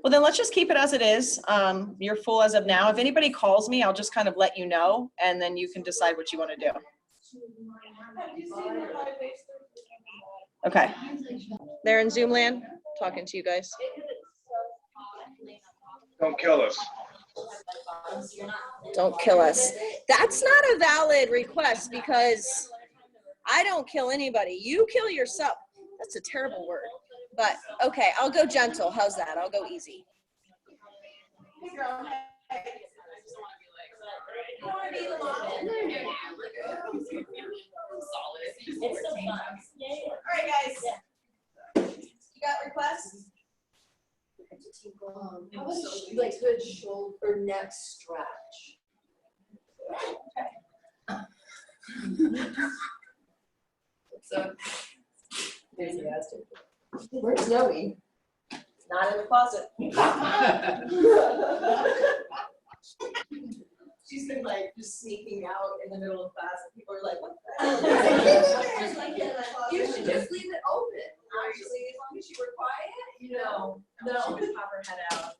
Well, then let's just keep it as it is. You're full as of now. If anybody calls me, I'll just kind of let you know, and then you can decide what you want to do. Okay. They're in Zoom land, talking to you guys. Don't kill us. Don't kill us. That's not a valid request because I don't kill anybody. You kill yourself. That's a terrible word. But okay, I'll go gentle. How's that? I'll go easy. Hey girl. All right, guys. You got requests? How about like good shoulder or neck stretch? So, where's Zoe? not in the closet. She's been like just sneaking out in the middle of class, and people are like, "What the hell?" You should just leave it open. Actually, as long as you were quiet, you know. No. She would pop her head out.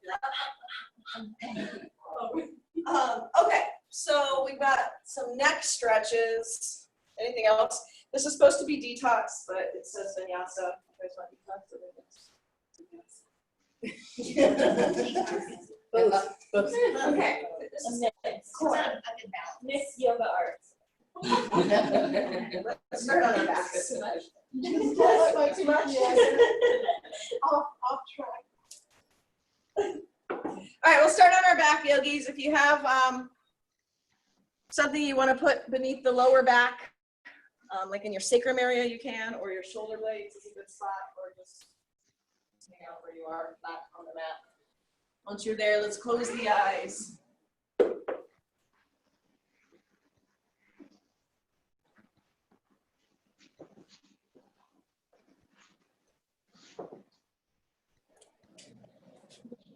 Okay, so we've got some neck stretches. Anything else? This is supposed to be detox, but it says vinyasa. You guys want detox? Both. Okay. Miss Yoga Arts. Let's start on our backs. Too much. Too much. Off track. All right, we'll start on our back, yogis. If you have something you want to put beneath the lower back, like in your sacrum area, you can, or your shoulder blades is a good spot, or just hang out where you are, flat on the mat. Once you're there, let's close the eyes.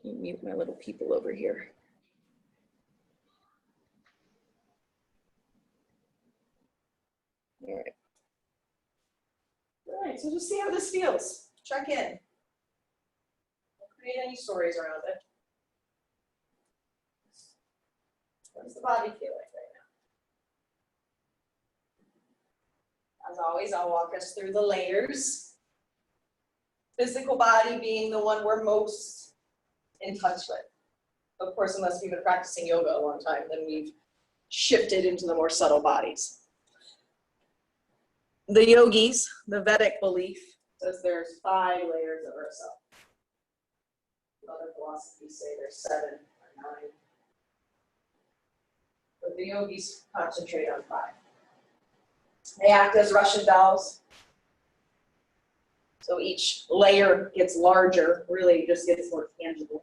Mute my little people over here. All right. All right, so just see how this feels. Check in. Don't create any stories around it. What does the body feel like right now? As always, I'll walk us through the layers. Physical body being the one we're most in touch with. Of course, unless we've been practicing yoga a long time, then we've shifted into the more subtle bodies. The yogis, the Vedic belief, says there's 5 layers of ourselves. Other philosophies say there's 7 or 9. But the yogis concentrate on 5. They act as Russian dolls. So each layer gets larger, really just gets more tangible.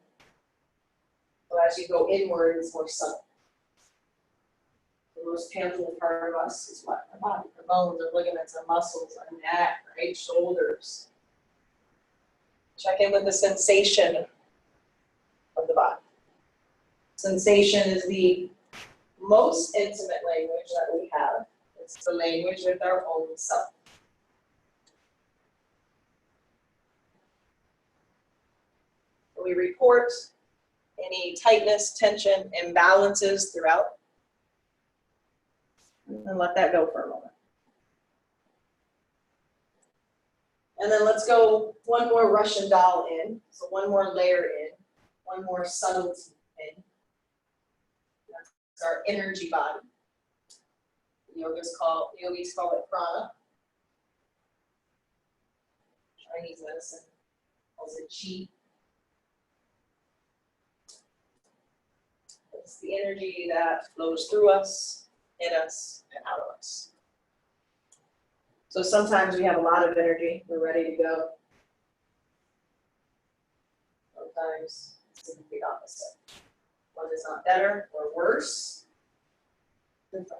So as you go inward, it's more subtle. The most tangible part of us is what? Our body, our bones, our ligaments, our muscles, our neck, right? Shoulders. Check in with the sensation of the body. Sensation is the most intimate language that we have. It's the language with our own self. We report any tightness, tension, imbalances throughout. And let that go for a moment. And then let's go one more Russian doll in. So one more layer in, one more subtlety in. That's our energy body. Yogis call it prana. Chinese medicine calls it chi. It's the energy that flows through us, in us, and out of us. So sometimes we have a lot of energy, we're ready to go. Sometimes it's the complete opposite. One is not better or worse than some.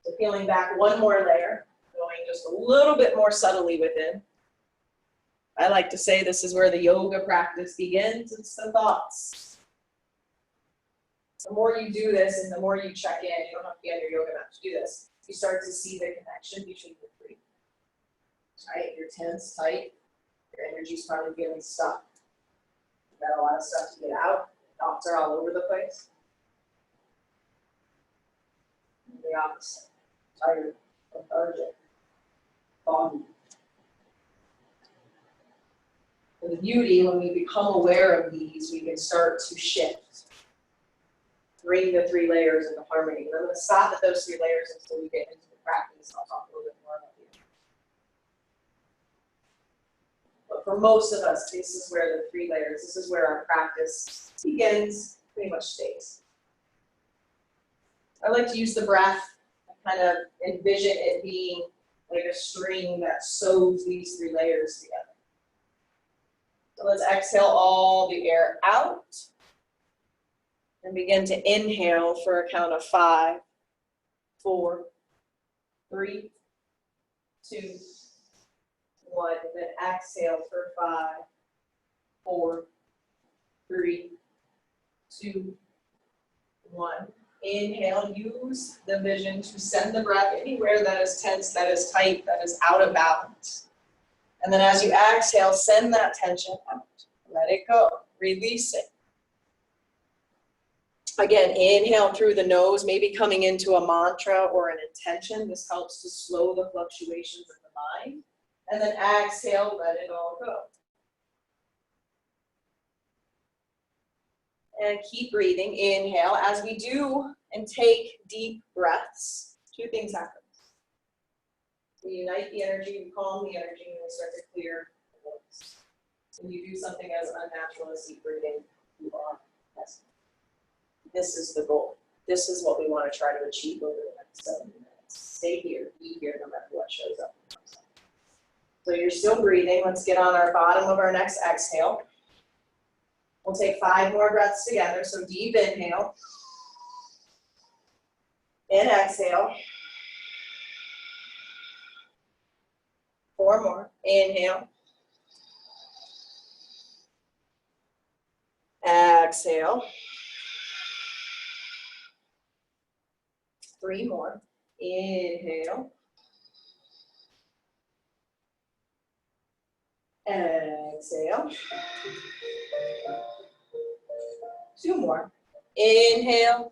So peeling back one more layer, going just a little bit more subtly within. I like to say this is where the yoga practice begins. It's the thoughts. The more you do this and the more you check in, you don't have to be on your yoga mat to do this. You start to see the connection between the three. Right? You're tense, tight. Your energy's probably feeling stuck. You've got a lot of stuff to get out. Thoughts are all over the place. The opposite. Tired, lethargic, foggy. And the beauty, when we become aware of these, we can start to shift. Bring the 3 layers into harmony. And I'm going to stop at those 3 layers until we get into the practice. I'll talk a little bit more about it. But for most of us, this is where the 3 layers, this is where our practice begins, pretty much stays. I like to use the breath. I kind of envision it being like a string that sews these 3 layers together. So let's exhale all the air out. And begin to inhale for a count of 5, 4, 3, 2, 1. And then exhale for 5, 4, 3, 2, 1. Inhale, use the vision to send the breath anywhere that is tense, that is tight, that is out of balance. And then as you exhale, send that tension out. Let it go. Release it. Again, inhale through the nose, maybe coming into a mantra or an intention. This helps to slow the fluctuations of the mind. And then exhale, let it all go. And keep breathing. Inhale. As we do and take deep breaths, 2 things happen. We unite the energy, we calm the energy, and we start to clear the voice. When you do something as unnatural as deep breathing, you are present. This is the goal. This is what we want to try to achieve over the next 7 minutes. Stay here, be here, no matter what shows up. So you're still breathing. Let's get on our bottom of our next exhale. We'll take 5 more breaths together. So deep inhale. And exhale. 4 more. Inhale. Exhale. 3 more. Inhale. Exhale. 2 more. Inhale.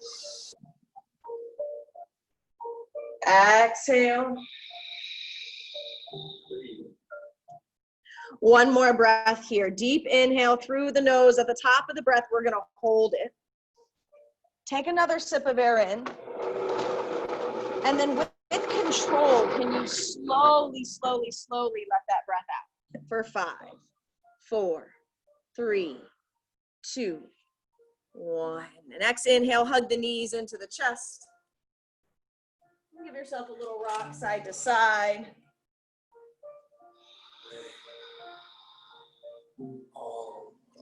Exhale. 1 more breath here. Deep inhale through the nose. At the top of the breath, we're going to hold it. Take another sip of air in. And then with control, can you slowly, slowly, slowly let that breath out? For 5, 4, 3, 2, 1. And next inhale, hug the knees into the chest. Give yourself a little rock side to side.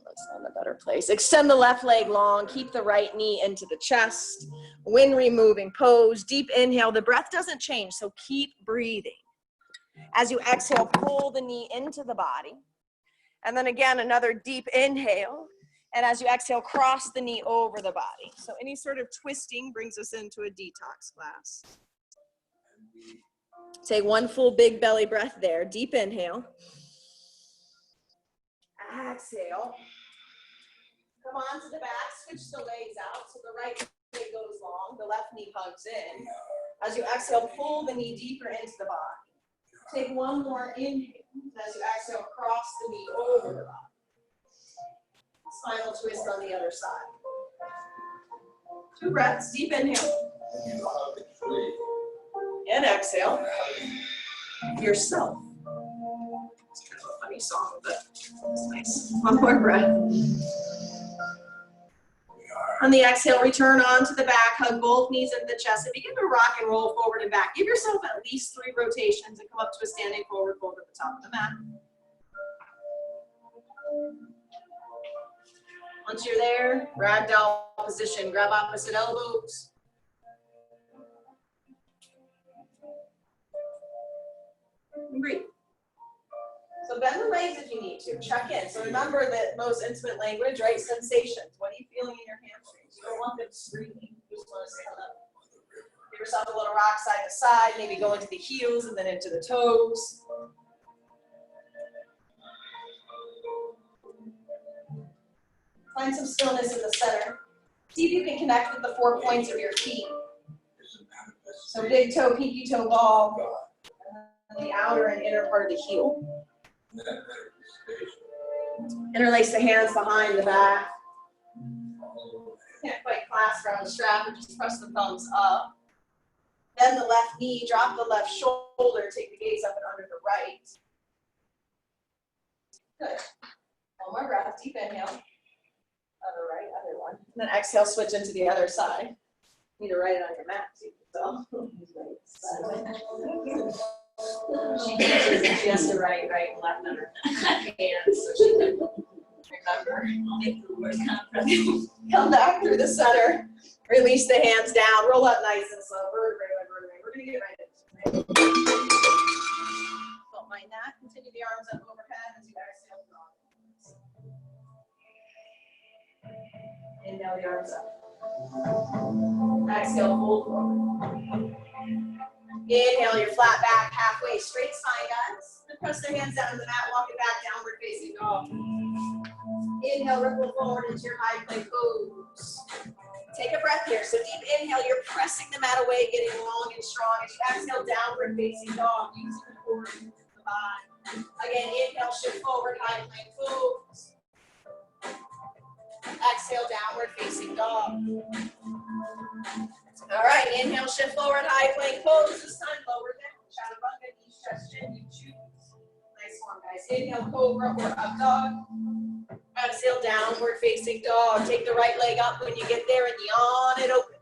Let's find a better place. Extend the left leg long. Keep the right knee into the chest. Wind removing pose. Deep inhale. The breath doesn't change, so keep breathing. As you exhale, pull the knee into the body. And then again, another deep inhale. And as you exhale, cross the knee over the body. So any sort of twisting brings us into a detox class. Take 1 full big belly breath there. Deep inhale. Exhale. Come on to the back. Switch the legs out. So the right leg goes long. The left knee hugs in. As you exhale, pull the knee deeper into the body. Take 1 more inhale. As you exhale, cross the knee over the body. Spinal twist on the other side. 2 breaths. Deep inhale. And exhale. Yourself. It's kind of a funny song, but it's nice. 1 more breath. On the exhale, return onto the back, hug both knees into the chest, and begin to rock and roll forward and back. Give yourself at least 3 rotations and come up to a standing forward fold at the top of the mat. Once you're there, ragdoll position, grab opposite elbows. And breathe. So bend the legs if you need to. Check in. So remember that most intimate language, right? Sensations. What are you feeling in your hamstrings? You don't want them screaming. You just want to say hello. Give yourself a little rock side to side. Maybe go into the heels and then into the toes. Find some stillness in the center. See if you can connect with the 4 points of your feet. So big toe, pinky toe, ball, and the outer and inner part of the heel. Interlace the hands behind the back. Can't quite clasp around the strap, but just press the thumbs up. Bend the left knee, drop the left shoulder, take the gaze up and under the right. Good. One more breath, deep inhale. Other right, other one. And then exhale, switch into the other side. You need to write it on your mat too. So. She teaches and she has to write right and left on her hands so she can remember. I'll make the word confident. Come back through the center. Release the hands down. Roll up nice and slow. Vertebrae by vertebrae. We're going to get right into it. Don't mind that. Continue the arms up overhead as you exhale. Inhale the arms up. Exhale, fold forward. Inhale your flat back, halfway straight spine, guys. And press the hands down to the mat, walk it back, downward facing dog. Inhale, ripple forward into your high plank pose. Take a breath here. So deep inhale, you're pressing the mat away, getting long and strong. As you exhale, downward facing dog, using the core to the body. Again, inhale, shift forward, high plank pose. Exhale, downward facing dog. All right, inhale, shift forward, high plank pose. This time, lower down. Chaturanga, knees, chest, chin, you choose. Nice one, guys. Inhale, cobra or up dog. Exhale, downward facing dog. Take the right leg up when you get there and yawn it open.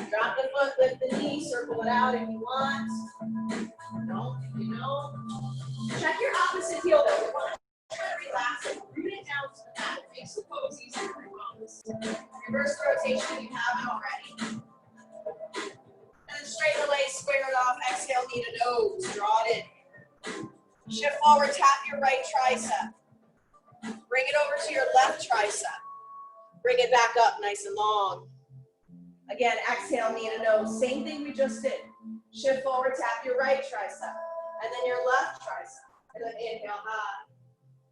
Drop the foot, lift the knee, circle it out if you want. No, if you don't. Check your opposite heel though. You want to try to relax it. Root it down to the mat. Face the pose, easy for your bones. Reverse the rotation if you haven't already. And then straighten the legs, square it off. Exhale, knee to nose. Draw it in. Shift forward, tap your right tricep. Bring it over to your left tricep. Bring it back up nice and long. Again, exhale, knee to nose. Same thing we just did. Shift forward, tap your right tricep. And then your left tricep. And then inhale high.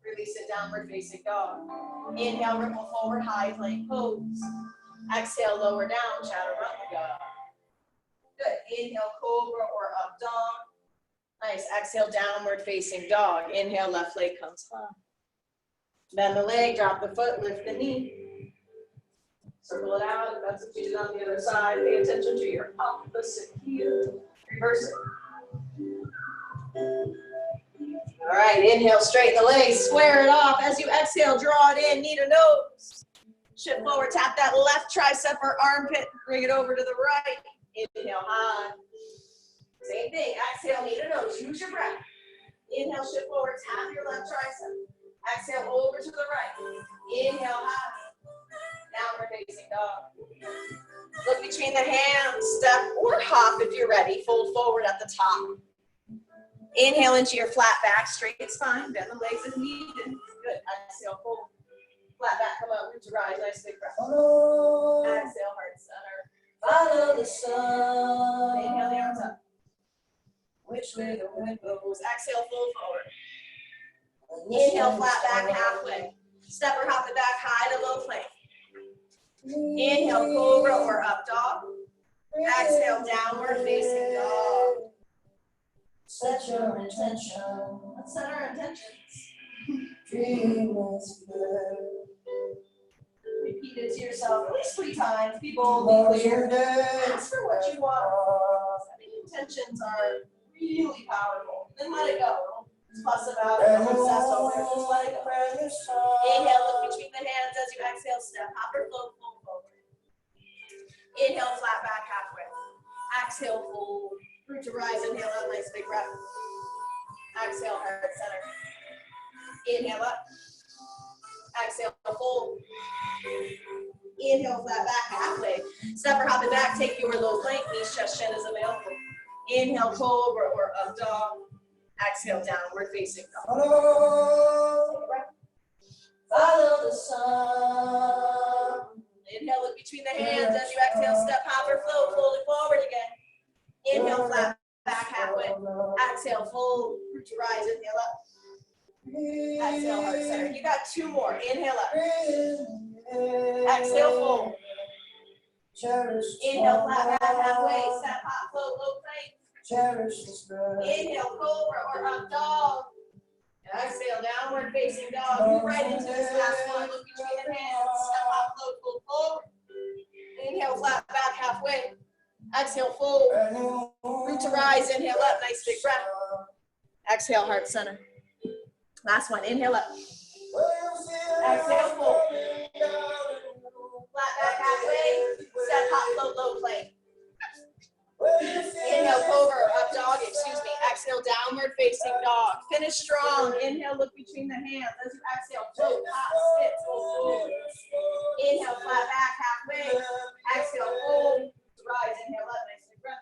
Release it, downward facing dog. Inhale, ripple forward, high plank pose. Exhale, lower down, chaturanga. Good. Inhale, cobra or up dog. Nice. Exhale, downward facing dog. Inhale, left leg comes high. Bend the leg, drop the foot, lift the knee. Circle it out. That's what you did on the other side. Pay attention to your opposite heel. Reverse it. All right, inhale, straighten the legs, square it off. As you exhale, draw it in, knee to nose. Shift forward, tap that left tricep or armpit. Bring it over to the right. Inhale, high. Same thing, exhale, knee to nose. Use your breath. Inhale, shift forward, tap your left tricep. Exhale, over to the right. Inhale, high. Downward facing dog. Look between the hands, step or hop if you're ready. Fold forward at the top. Inhale into your flat back, straight spine. Bend the legs if needed. Good. Exhale, fold. Flat back, come up, root to rise. Nice big breath. Exhale, heart center. Follow the sun. Inhale the arms up. Which way the wind blows. Exhale, fold forward. Inhale, flat back, halfway. Step or hop the back high to low plank. Inhale, cobra or up dog. Exhale, downward facing dog. Set your intention. Let's set our intentions. Repeat it to yourself at least 3 times. Be bold, be clear. Ask for what you want. Setting intentions are really powerful. Then let it go. Don't fuss about it. Don't obsess over it. Just let it go. Inhale, look between the hands as you exhale. Step, hop or float, fold forward. Inhale, flat back halfway. Exhale, fold. Root to rise. Inhale up, nice big breath. Exhale, heart center. Inhale up. Exhale, fold. Inhale, flat back halfway. Step or hop it back. Take your low plank. Knees, chest, chin is available. Inhale, cobra or up dog. Exhale, downward facing dog. Follow the sun. Inhale, look between the hands as you exhale. Step, hop or float. Fold it forward again. Inhale, flat back halfway. Exhale, fold. Root to rise. Inhale up. Exhale, heart center. You got two more. Inhale up. Exhale, fold. Inhale, flat back halfway. Step, hop, float, low plank. Inhale, cobra or up dog. Exhale, downward facing dog. Move right into this last one. Look between the hands. Step, hop, float, fold forward. Inhale, flat back halfway. Exhale, fold. Root to rise. Inhale up. Nice big breath. Exhale, heart center. Last one. Inhale up. Exhale, fold. Flat back halfway. Step, hop, float, low plank. Inhale, cobra, up dog, excuse me. Exhale, downward facing dog. Finish strong. Inhale, look between the hands. As you exhale, float, hop, spit, fold forward. Inhale, flat back halfway. Exhale, fold. Rise, inhale up, nice big breath.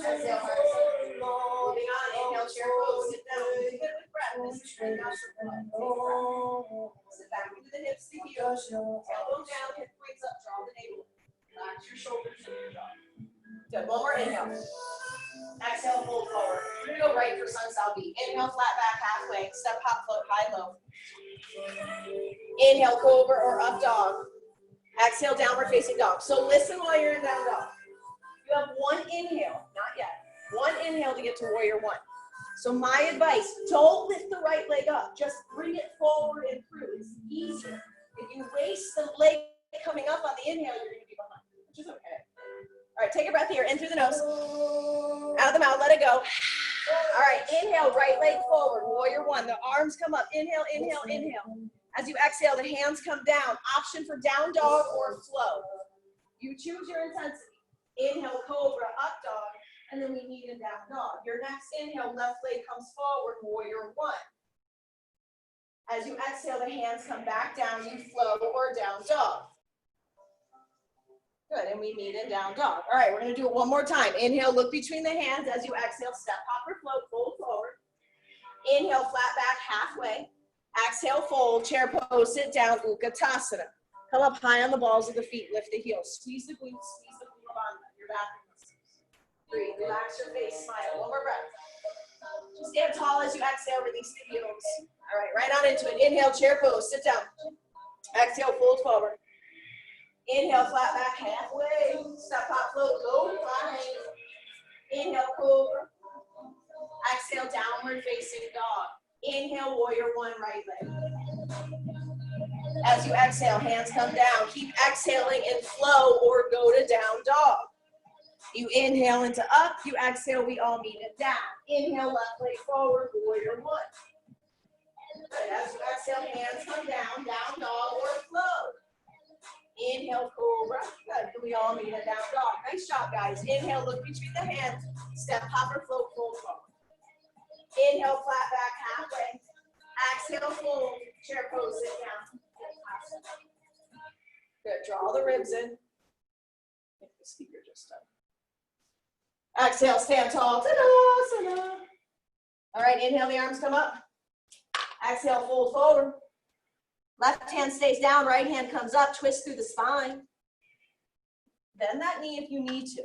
Exhale, heart center. Moving on, inhale, chair pose, sit down. Keep it with breath. This is straight out your blood. Take a breath. Sit back into the hips, the heels. Elbow down, hip points up, draw the navel. Relax your shoulders and your jaw. Good, one more inhale. Exhale, fold forward. We're gonna go right for sun salvi. Inhale, flat back halfway. Step, hop, float, high, low. Inhale, cobra or up dog. Exhale, downward facing dog. So listen while you're in down dog. You have one inhale, not yet. One inhale to get to warrior one. So my advice, don't lift the right leg up. Just bring it forward and through. It's easier. If you waste the leg coming up on the inhale, you're gonna be behind, which is okay. All right, take a breath here, in through the nose. Out of the mouth, let it go. All right, inhale, right leg forward, warrior one. The arms come up, inhale, inhale, inhale. As you exhale, the hands come down. Option for down dog or flow. You choose your intensity. Inhale, cobra, up dog, and then we need a down dog. Your next inhale, left leg comes forward, warrior one. As you exhale, the hands come back down, you flow or down dog. Good, and we need a down dog. All right, we're gonna do it one more time. Inhale, look between the hands. As you exhale, step, hop, or float, fold forward. Inhale, flat back halfway. Exhale, fold, chair pose, sit down, Utkatasana. Come up high on the balls of the feet, lift the heels. Squeeze the glutes, squeeze the bandha, your back muscles. Breathe, relax your face, smile. One more breath. Stand tall as you exhale, release the heels. All right, right on into it. Inhale, chair pose, sit down. Exhale, fold forward. Inhale, flat back halfway. Step, hop, float, low plank. Inhale, cobra. Exhale, downward facing dog. Inhale, warrior one, right leg. As you exhale, hands come down. Keep exhaling in flow or go to down dog. You inhale into up, you exhale, we all meet it down. Inhale, left leg forward, warrior one. Good. As you exhale, hands come down, down dog or flow. Inhale, cobra. Good. We all meet it down dog. Nice job, guys. Inhale, look between the hands. Step, hop, or float, fold forward. Inhale, flat back halfway. Exhale, fold. Chair pose, sit down. Good. Draw the ribs in. Make the speaker just up. Exhale, stand tall. Tadasana. All right, inhale, the arms come up. Exhale, fold forward. Left hand stays down, right hand comes up, twist through the spine. Bend that knee if you need to.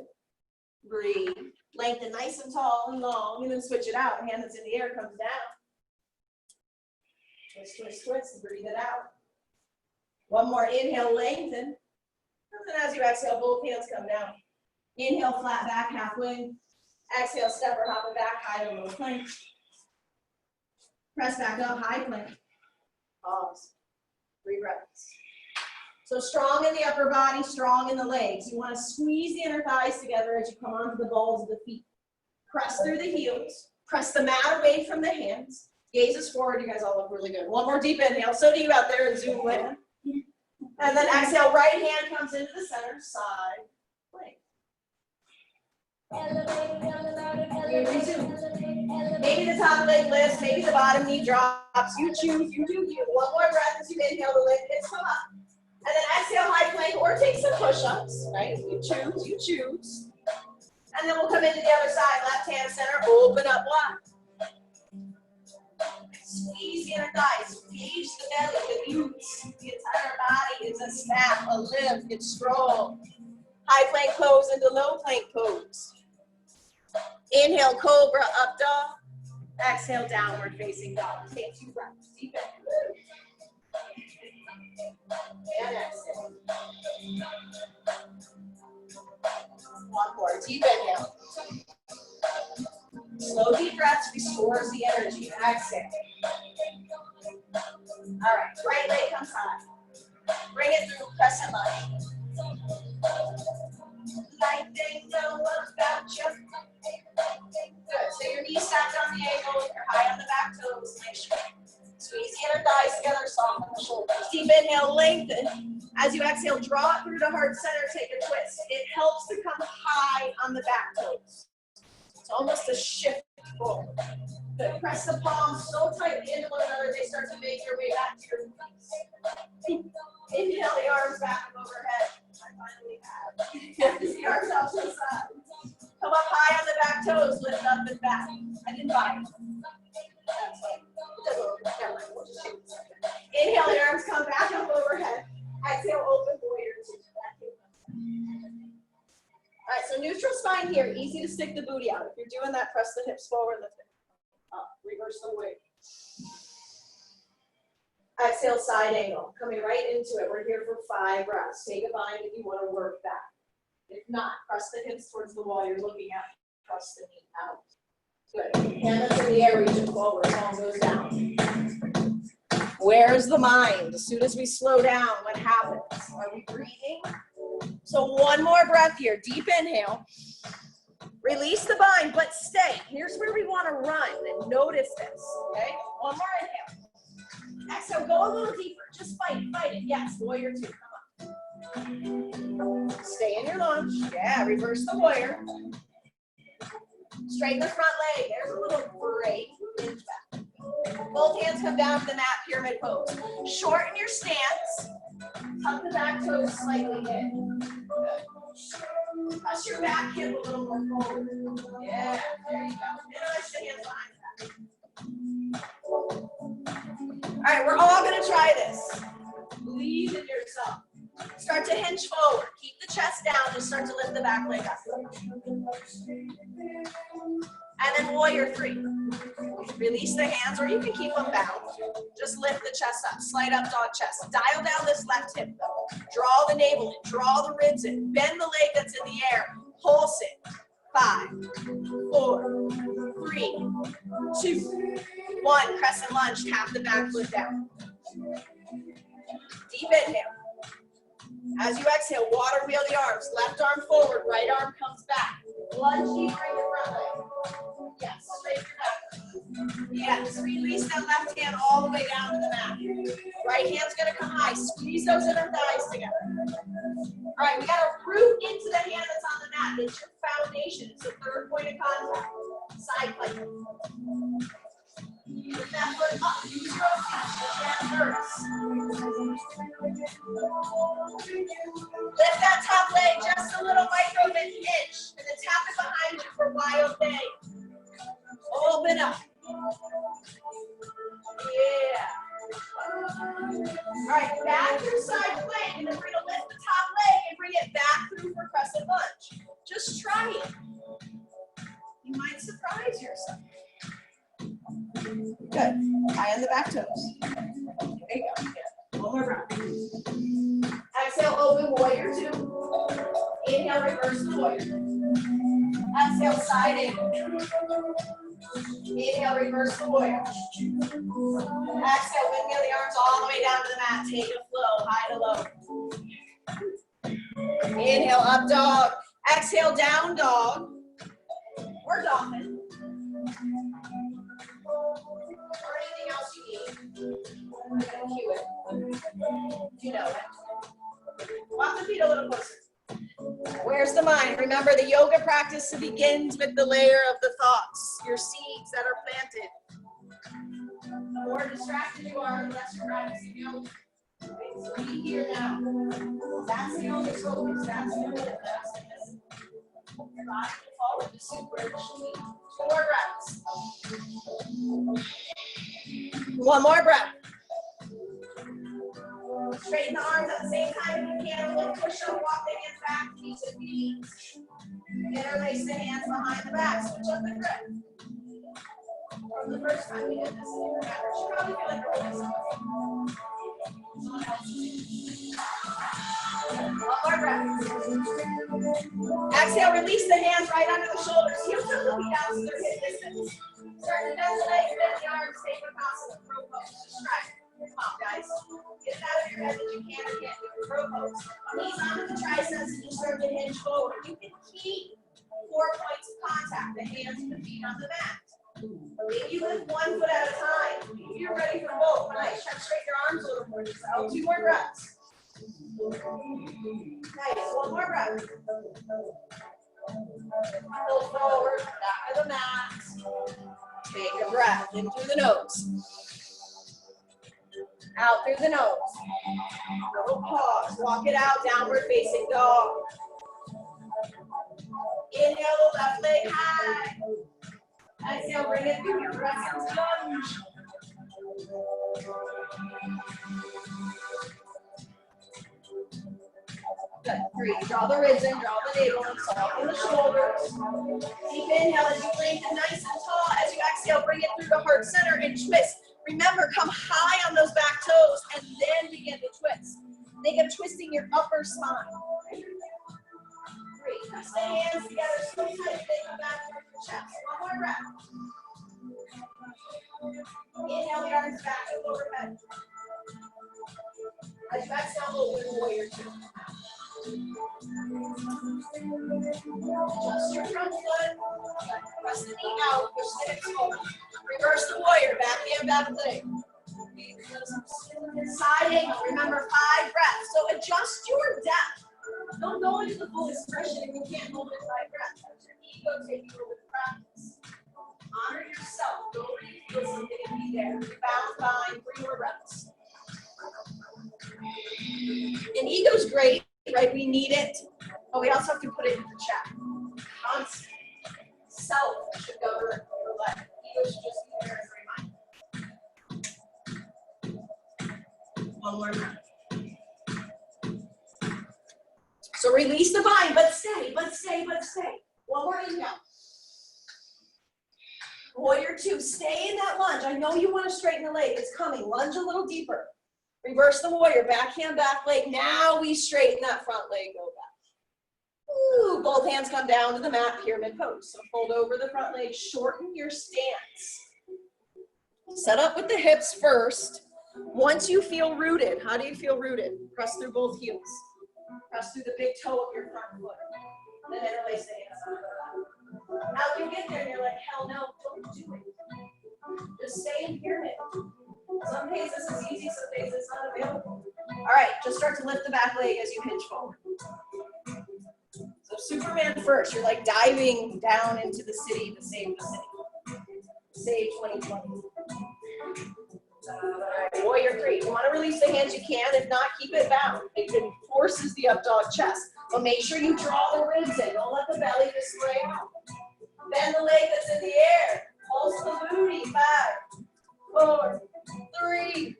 Breathe. Lengthen nice and tall and long, and then switch it out. Hand that's in the air comes down. Twist, twist, twist, breathe it out. One more inhale, lengthen. And then as you exhale, both hands come down. Inhale, flat back halfway. Exhale, step or hop it back, high to low plank. Press back up, high plank. Pause. 3 breaths. So strong in the upper body, strong in the legs. You want to squeeze the inner thighs together as you come onto the balls of the feet. Press through the heels. Press the mat away from the hands. Gazes forward. You guys all look really good. One more deep inhale. So do you out there in Zoom land. And then exhale, right hand comes into the center, side, plank. Maybe the top leg lifts, maybe the bottom knee drops. You choose, you do you. One more breath as you inhale, the leg hips come up. And then exhale, high plank, or take some push-ups, right? You choose, you choose. And then we'll come into the other side, left hand center, open up wide. Squeeze the inner thighs, engage the belly, the glutes. The entire body is a snap, a lift, it's strong. High plank pose into low plank pose. Inhale, cobra, up dog. Exhale, downward facing dog. Take 2 breaths. Deep inhale. And exhale. One more. Deep inhale. Slow deep breaths restores the energy. Exhale. All right. Right leg comes high. Bring it through. Crescent lunge. Like they know about you. Good. So your knees stacked on the ankle. You're high on the back toes. Make sure. Squeeze the inner thighs together, soften the shoulders. Deep inhale, lengthen. As you exhale, draw it through the heart center, take a twist. It helps to come high on the back toes. It's almost a shift forward. Good. Press the palms so tightly into one another, they start to make your way back to your feet. Inhale the arms back and overhead. I finally have. The arms out to the side. Come up high on the back toes, lift up and back. I didn't buy it. That's like, inhale, the arms come back up overhead. Exhale, open warrior 2. All right, so neutral spine here. Easy to stick the booty out. If you're doing that, press the hips forward, lift it up. Reverse the weight. Exhale, side angle. Coming right into it. We're here for 5 breaths. Take a bind if you want to work that. If not, press the hips towards the wall you're looking at. Press the knee out. Good. Hand up in the air, reach it forward. Palm goes down. Where's the mind? As soon as we slow down, what happens? Are we breathing? So one more breath here. Deep inhale. Release the bind, but stay. Here's where we want to run, and notice this. Okay? One more inhale. Exhale, go a little deeper. Just fight it. Yes, warrior 2. Come on. Stay in your lunge. Yeah, reverse the warrior. Straighten the front leg. There's a little break. Hinge back. Both hands come down to the mat, pyramid pose. Shorten your stance. Tuck the back toes slightly in. Good. Press your back hip a little more forward. Yeah, there you go. Interlace the hands behind that. All right, we're all going to try this. Believe in yourself. Start to hinge forward. Keep the chest down. Just start to lift the back leg up. And then warrior 3. Release the hands, or you can keep them bound. Just lift the chest up. Slight up dog chest. Dial down this left hip though. Draw the navel in. Draw the ribs in. Bend the leg that's in the air. Pulse it. 5, 4, 3, 2, 1. Crescent lunge. Tap the back foot down. Deep inhale. As you exhale, water wheel the arms. Left arm forward, right arm comes back. Lunge deeper in the front leg. Yes, straight your back. Yes, release that left hand all the way down to the mat. Right hand's gonna come high. Squeeze those inner thighs together. All right, we gotta root into the hand that's on the mat. It's your foundation. It's the 3rd point of contact. Side plank. Lift that foot up. Use your own feet. Lift that first. Lift that top leg just a little micro inch. And then tap it behind you for wild day. Open up. Yeah. All right, back through side plank. And then we're going to lift the top leg and bring it back through for crescent lunge. Just try it. You might surprise yourself. Good. High on the back toes. There you go. Yeah. One more breath. Exhale, open warrior 2. Inhale, reverse the warrior. Exhale, side angle. Inhale, reverse the warrior. Exhale, windmill the arms all the way down to the mat. Take a flow, high to low. Inhale, up dog. Exhale, down dog. Or dolphin. Or anything else you need. I'm going to cue it. You know it. Walk the feet a little closer. Where's the mind? Remember, the yoga practice begins with the layer of the thoughts, your seeds that are planted. The more distracted you are, the less you're practicing yoga. So be here now. That's the only focus. That's the only that's the your body will fall into super sleep. 2 more breaths. One more breath. Straighten the arms at the same time if you can. Really push up, walk the hands back, knees to feet. Interlace the hands behind the back. Switch up the grip. From the first time we did this, you probably feel like we're doing one more breath. Exhale, release the hands right under the shoulders. Heels are looking down to their hip distance. Start to bend the legs, bend the arms, take a Vinyasa Flow pose. Just try it. Come on, guys. Get it out of your head that you can again with your Flow pose. Knees onto the triceps and you start to hinge forward. You can keep 4 points of contact, the hands and the feet on the mat. Maybe lift 1 foot at a time. If you're ready for both, nice. Try to straighten your arms a little more. Just 2 more breaths. Nice. 1 more breath. Pull forward, back of the mat. Take a breath in through the nose. Out through the nose. Little pause. Walk it out. Downward facing dog. Inhale the left leg high. Exhale, bring it through your crescent lunge. Good. 3. Draw the ribs in, draw the navel in, soften the shoulders. Deep inhale as you lengthen nice and tall. As you exhale, bring it through the heart center and twist. Remember, come high on those back toes and then begin to twist. Think of twisting your upper spine. 3. Press the hands together so tight they come back from your chest. 1 more breath. Inhale the arms back and overhead. As you exhale, open warrior 2. Adjust your front foot. Press the knee out. Push the hips forward. Reverse the warrior. Back hand, back leg. Side angle. Remember 5 breaths. So adjust your depth. Don't go into the full expression if you can't hold it 5 breaths. Let your ego take you over the practice. Honor yourself. Go where you feel something and be there. Rebound, find 3 more breaths. And ego's great, right? We need it, but we also have to put it into check. Constant. Self should govern your life. Ego should just be there as a reminder. 1 more breath. So release the bind, but stay, but stay, but stay. 1 more inhale. Warrior 2, stay in that lunge. I know you want to straighten the leg. It's coming. Lunge a little deeper. Reverse the warrior. Back hand, back leg. Now we straighten that front leg. Go back. Ooh, both hands come down to the mat. Pyramid pose. So fold over the front leg. Shorten your stance. Set up with the hips first. Once you feel rooted, how do you feel rooted? Press through both heels. Press through the big toe of your front foot. Then interlace the hands. Now you get there and you're like, hell no, don't do it. Just stay in pyramid. Some days this is easy, some days it's not available. All right, just start to lift the back leg as you hinge forward. So Superman first, you're like diving down into the city to save the city. Save 2020. All right, warrior 3. You want to release the hands, you can. If not, keep it bound. It forces the up dog chest. But make sure you draw the ribs in. Don't let the belly display out. Bend the leg that's in the air. Pulse the booty. 5, 4, 3,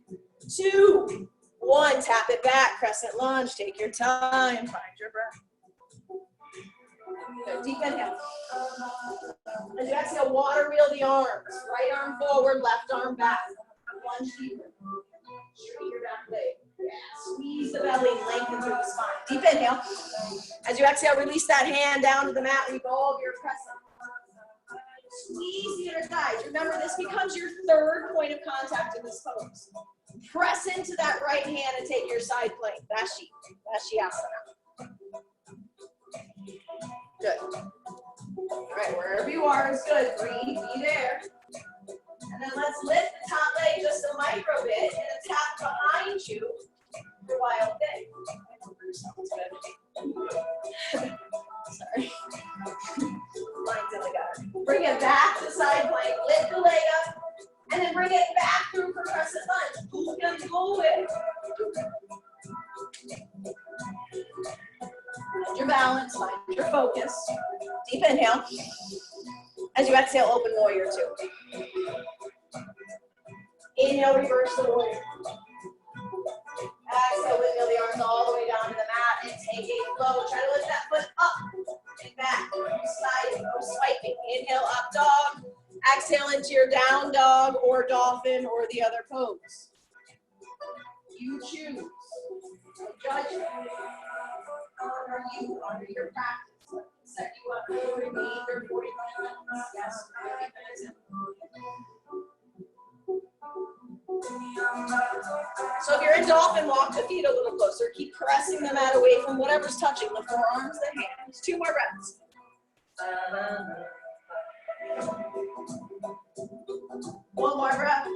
2, 1. Tap it back. Crescent lunge. Take your time. Find your breath. Good. Deep inhale. As you exhale, water wheel the arms. Right arm forward, left arm back. Lunge deeper. Straighten your back leg. Yeah. Squeeze the belly, lengthen through the spine. Deep inhale. As you exhale, release that hand down to the mat. Revolve your crescent. Squeeze the inner thighs. Remember, this becomes your 3rd point of contact in this pose. Press into that right hand and take your side plank. Vinyasa. Good. All right, wherever you are is good. Breathe, be there. And then let's lift the top leg just a micro bit and a tap behind you for wild thing. Sorry. Lines in the gutter. Bring it back to side plank. Lift the leg up. And then bring it back through for crescent lunge. Who's going to go with? Find your balance, find your focus. Deep inhale. As you exhale, open warrior 2. Inhale, reverse the warrior. Exhale, windmill the arms all the way down to the mat and take a flow. Try to lift that foot up and back. Sliding, no swiping. Inhale, up dog. Exhale into your down dog or dolphin or the other pose. You choose. No judgment. Honor you, honor your practice. Set you up for 30 or 45 minutes. Yes, 30 minutes. So if you're in dolphin, walk the feet a little closer. Keep pressing the mat away from whatever's touching, the forearms, the hands. 2 more breaths. One more breath.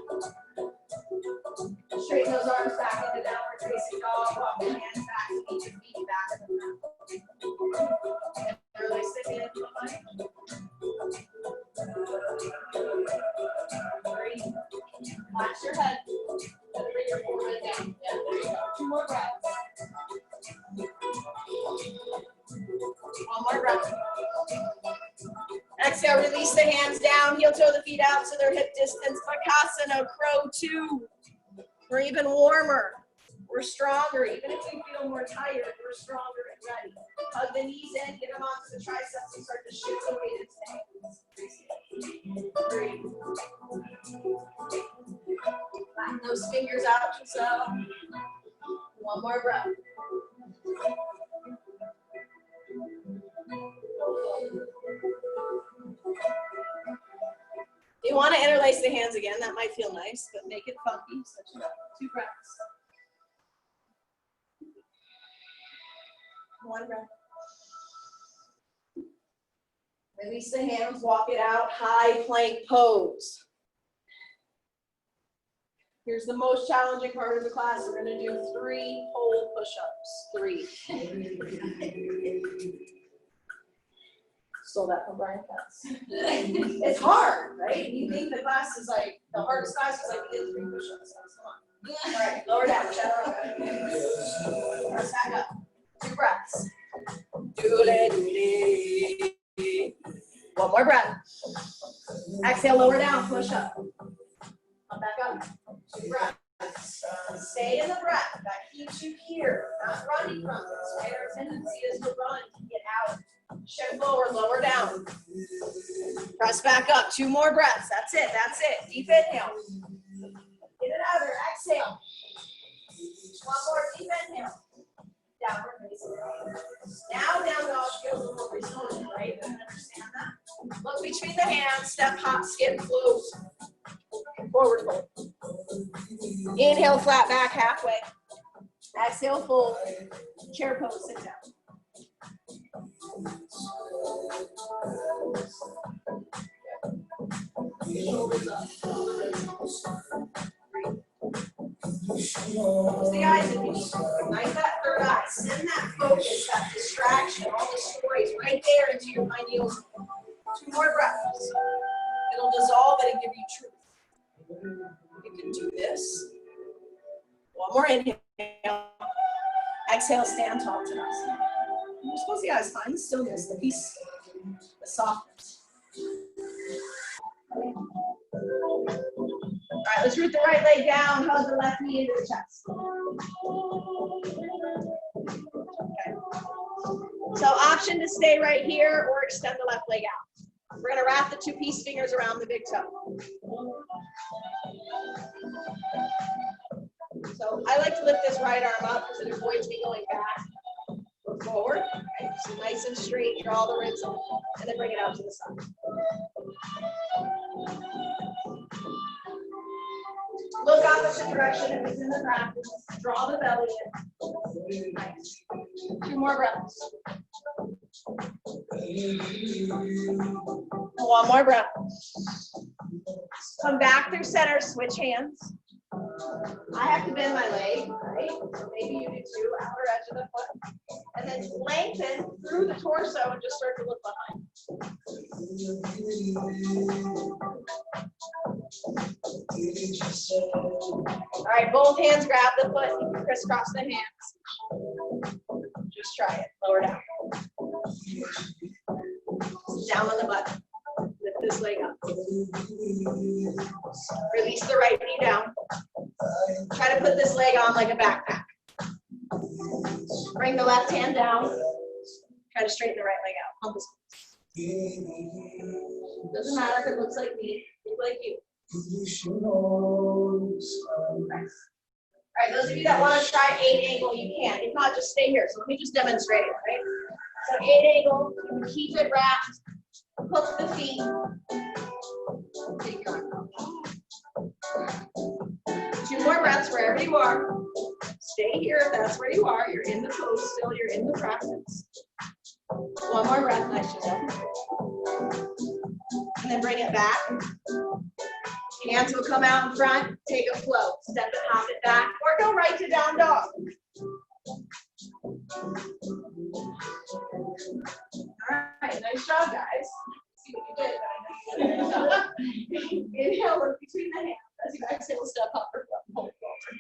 Straighten those arms back into downward facing dog. Walk the hands back to meet your feet back in the mat. Release the hands behind. 3. Relax your head. Bring your forehead down. Yeah, there you go. 2 more breaths. One more breath. Exhale, release the hands down. Heel toe the feet out to their hip distance. Bakasana, crow 2. We're even warmer. We're stronger. Even if we feel more tired, we're stronger and ready. Hug the knees in, get them onto the triceps and start to shift the weight into the ankles. 3. Flatten those fingers out just so. 1 more breath. You want to interlace the hands again, that might feel nice, but make it funky. So 2 breaths. 1 breath. Release the hands, walk it out, high plank pose. Here's the most challenging part of the class. We're going to do 3 pole push-ups. 3. Stole that from Brian Katz. It's hard, right? You think the class is like, the hardest class is like, we did 3 push-ups. Come on. All right, lower down, shadow. Press back up. 2 breaths. One more breath. Exhale, lower down, push up. Come back up. 2 breaths. Stay in the breath. That keeps you here, not running from this, right? Our tendency is to run to get out. Shift forward, lower down. Press back up. 2 more breaths. That's it. That's it. Deep inhale. Get it out there. Exhale. 1 more deep inhale. Downward facing dog. Now down dog feels a little restorative, right? You understand that? Look between the hands. Step, hop, skip, float. Forward fold. Inhale, flat back halfway. Exhale, fold. Chair pose, sit down. Shoulders up. Close the eyes if you need to. Ignite that third eye. Send that focus, that distraction, all the stories right there into your pineal. 2 more breaths. It'll dissolve it and give you truth. You can do this. 1 more inhale. Exhale, stand tall to us. Just close the eyes, find the stillness, the peace, the softness. All right, let's root the right leg down, hug the left knee into the chest. Okay. So option to stay right here or extend the left leg out. We're gonna wrap the 2 peace fingers around the big toe. So I like to lift this right arm up because it avoids me going back or forward. Right? So nice and straight, draw the ribs up, and then bring it out to the side. Look opposite direction if it's in the practice. Draw the belly in. Nice. 2 more breaths. 1 more breath. Come back through center, switch hands. I have to bend my leg, right? So maybe you do too, outer edge of the foot. And then lengthen through the torso and just start to look behind. All right, both hands grab the foot. You can crisscross the hands. Just try it. Lower down. Down on the butt. Lift this leg up. Release the right knee down. Try to put this leg on like a backpack. Bring the left hand down. Try to straighten the right leg out. Hump the squeeze. Doesn't matter if it looks like me, look like you. All right, those of you that want to try 8 angle, you can. If not, just stay here. So let me just demonstrate it, right? So 8 angle, you can keep it wrapped, hook the feet. Take your arm out. 2 more breaths wherever you are. Stay here if that's where you are. You're in the pose still, you're in the practice. 1 more breath, nice, Giselle. And then bring it back. Hands will come out in front, take a flow. Step it, hop it back, or go right to down dog. All right, nice job, guys. See what you did, but I know you did. Inhale, look between the hands. As you exhale, step up or fold forward.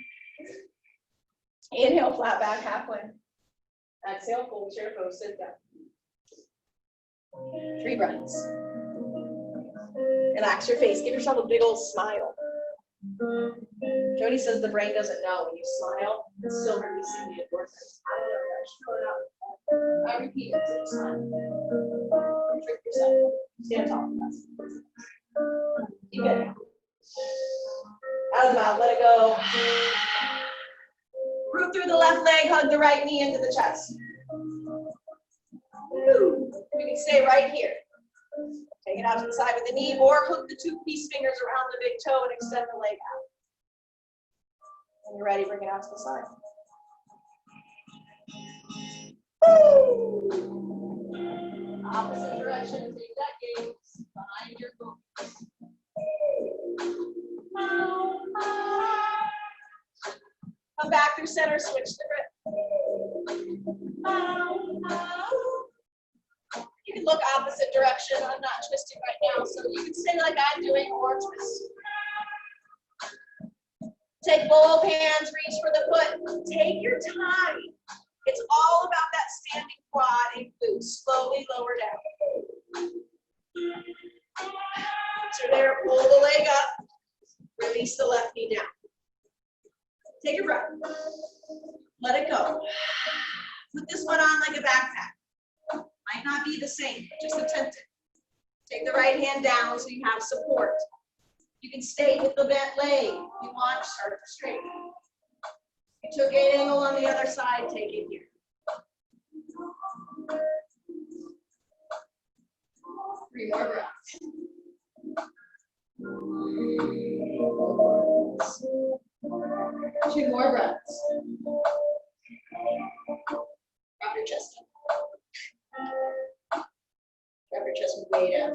Inhale, flat back, halfway. Exhale, full chair pose, sit down. 3 breaths. Relax your face. Give yourself a big old smile. Jody says the brain doesn't know when you smile. It's still releasing the endorphins. I repeat it to smile. Don't trick yourself. Stand tall. Keep it. Out of the mouth, let it go. Root through the left leg, hug the right knee into the chest. Woo. We can stay right here. Take it out to the side with the knee, or hook the 2 peace fingers around the big toe and extend the leg out. When you're ready, bring it out to the side. Woo. Opposite direction, take that gaze behind your focus. Come back through center, switch the grip. You can look opposite direction. I'm not twisting right now, so you can stay like I'm doing or twist. Take both hands, reach for the foot. Take your time. It's all about that standing quad and glute. Slowly lower down. So there, pull the leg up. Release the left knee down. Take a breath. Let it go. Put this one on like a backpack. Might not be the same, but just attempt it. Take the right hand down so you have support. You can stay with the bent leg. If you want, start straight. You took 8 angle on the other side, take it here. 3 more breaths. 2 more breaths. Drop your chest up. Drop your chest way down.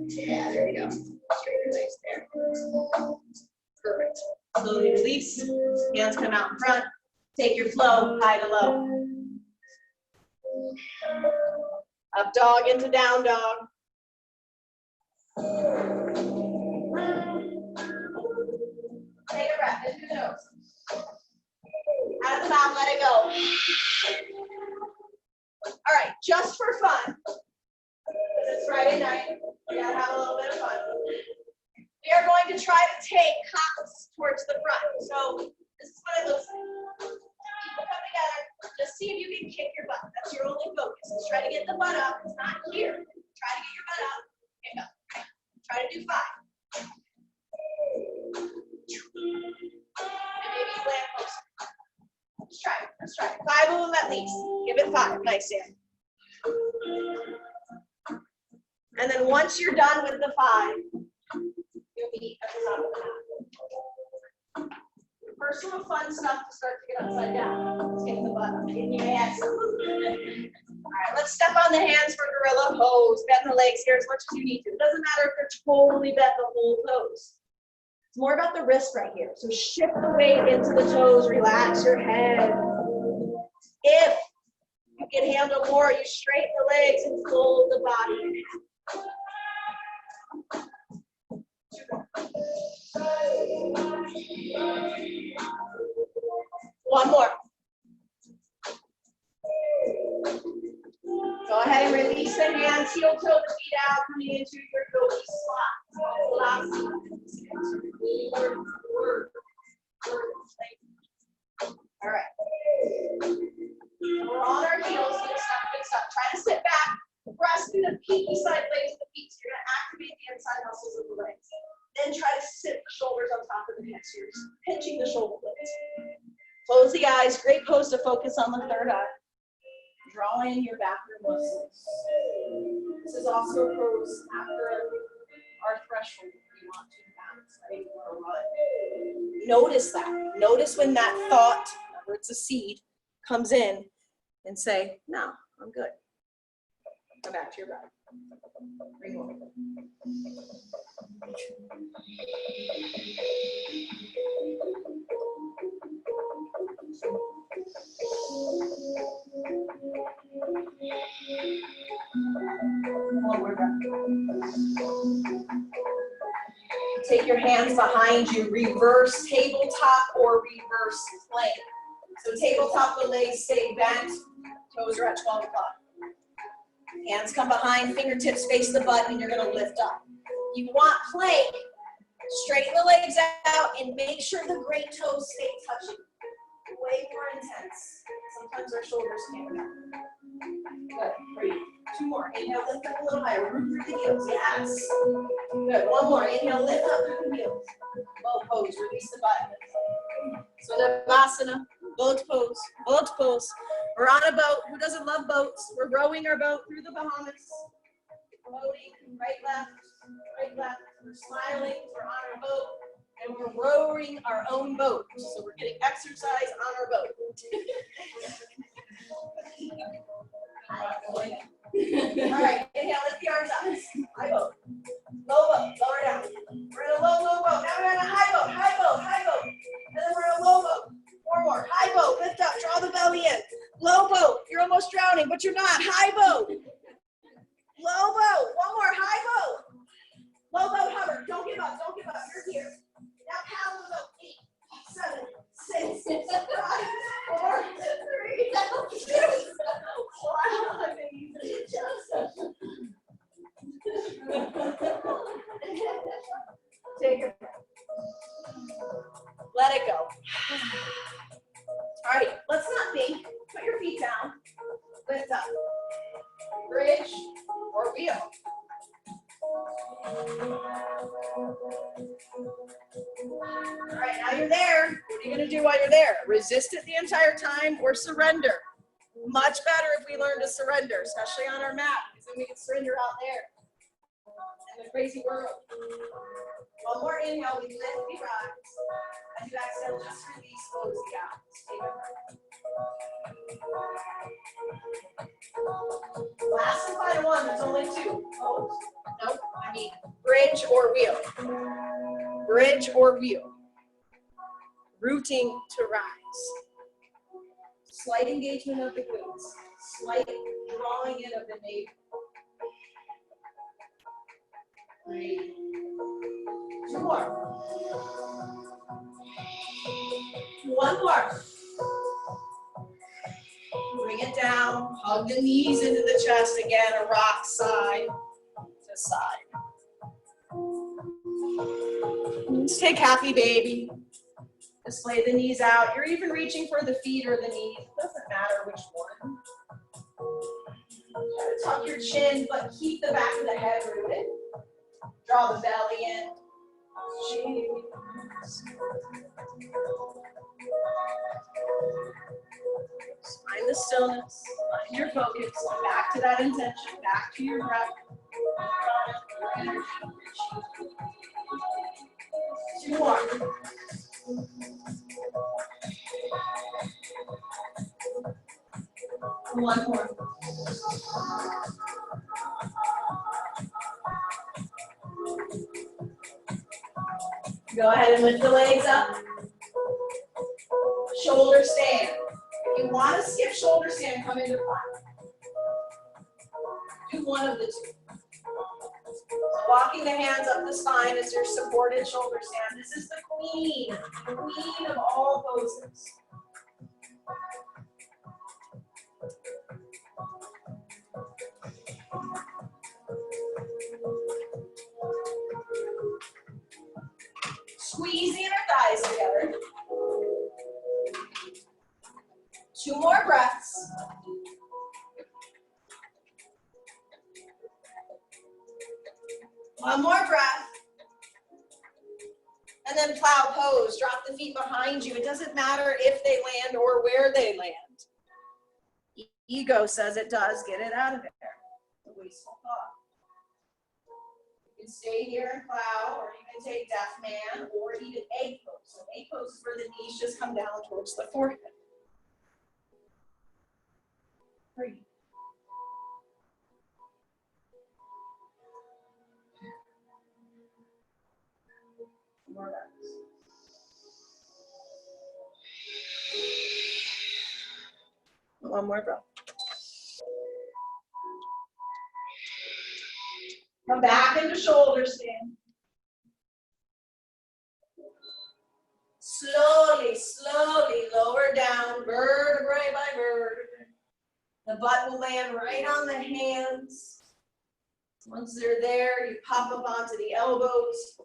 Yeah, there we go. Straight your legs there. Perfect. Slowly release. Hands come out in front. Take your flow, high to low. Up dog into down dog. Take a breath into the nose. Out of the mouth, let it go. All right, just for fun, because it's Friday night, we gotta have a little bit of fun. We are going to try to take hops towards the front. So this is what it looks like. People come together, just see if you can kick your butt. That's your only focus. Just try to get the butt up. It's not here. Try to get your butt up. Kick up. Try to do 5. And maybe you land closer. Let's try it. Let's try it. 5 of them at least. Give it 5. Nice, Dan. And then once you're done with the 5, you'll be at the top of the mat. First little fun stuff to start to get upside down. Let's get the butt up in your hands. All right, let's step on the hands for gorilla pose. Bend the legs here as much as you need to. It doesn't matter if they're totally bent the whole toes. It's more about the wrist right here. So shift the weight into the toes, relax your head. If you can handle more, you straighten the legs and fold the body. One more. Go ahead and release the hands, heel toe the feet out, coming into your yogi squat. All right. We're on our heels. Good stuff, good stuff. Try to sit back. Press through the pinky side legs of the feet guys. Great pose to focus on the third eye. Draw in your back muscles. This is also a pose after our threshold. We want to bounce, right? Or run. Notice that. Notice when that thought, remember it's a seed, comes in and say, no, I'm good. Come back to your breath. Bring it over. One more breath. Take your hands behind you, reverse tabletop or reverse plank. So tabletop, the legs stay bent, toes are at 12 o'clock. Hands come behind, fingertips face the butt, and you're gonna lift up. You want plank, straighten the legs out and make sure the great toes stay touching. Way more intense. Sometimes our shoulders can't go. Good, breathe. Two more, inhale, lift up a little higher, root through the heels, yes. Good, one more, inhale, lift up through the heels. Boat pose, release the butt. So the Vinyasa, boat pose. We're on a boat. Who doesn't love boats? We're rowing our boat through the Bahamas. Floating, right, left. We're smiling, we're on our boat, and we're rowing our own boat. So we're getting exercise on our boat. All right, inhale, lift the arms up. High boat. Low boat, lower down. We're in a low boat. Now we're in a high boat. And then we're in a low boat. Four more. High boat, lift up, draw the belly in. Low boat, you're almost drowning, but you're not. High boat. Low boat, one more, high boat. Low boat, hover, don't give up, you're here. Now paddle the boat, 8, 7, 6, 5, 4, 3, 2, 1. Take it. Let it go. All right, let's not think. Put your feet down. Lift up. Bridge or wheel. All right, now you're there. What are you going to do while you're there? Resist it the entire time or surrender? Much better if we learn to surrender, especially on our mat, because then we can surrender out there in the crazy world. One more inhale, we lift, we rise. As you exhale, just release, close the eyes. Take a breath. Last and final one, there's only two. Oh, nope, I mean bridge or wheel. Bridge or wheel. Rooting to rise. Slight engagement of the glutes. Slight drawing in of the navel. 3. 2 more. 1 more. Bring it down. Hug the knees into the chest again. A rock side to side. Let's take happy baby. Display the knees out. You're even reaching for the feet or the knees. It doesn't matter which one. Try to tuck your chin, but keep the back of the head rooted. Draw the belly in. Find the stillness. Find your focus. Back to that intention. Back to your breath. 2 more. One more. Go ahead and lift the legs up. Shoulder stand. If you want to skip shoulder stand, come into plank. Do one of the two. Walking the hands up the spine as your supported shoulder stand. This is the queen of all poses. Squeezing our thighs together. 2 more breaths. One more breath. And then plow pose. Drop the feet behind you. It doesn't matter if they land or where they land. Ego says it does. Get it out of there. It's a wasteful thought. You can stay here and plow, or you can take deaf man, or even egg pose. So egg pose is where the knees just come down towards the forehead. Breathe. More breaths. One more breath. Come back into shoulder stand. Slowly, slowly lower down, vertebrae by vertebrae. The butt will land right on the hands. Once they're there, you pop up onto the elbows.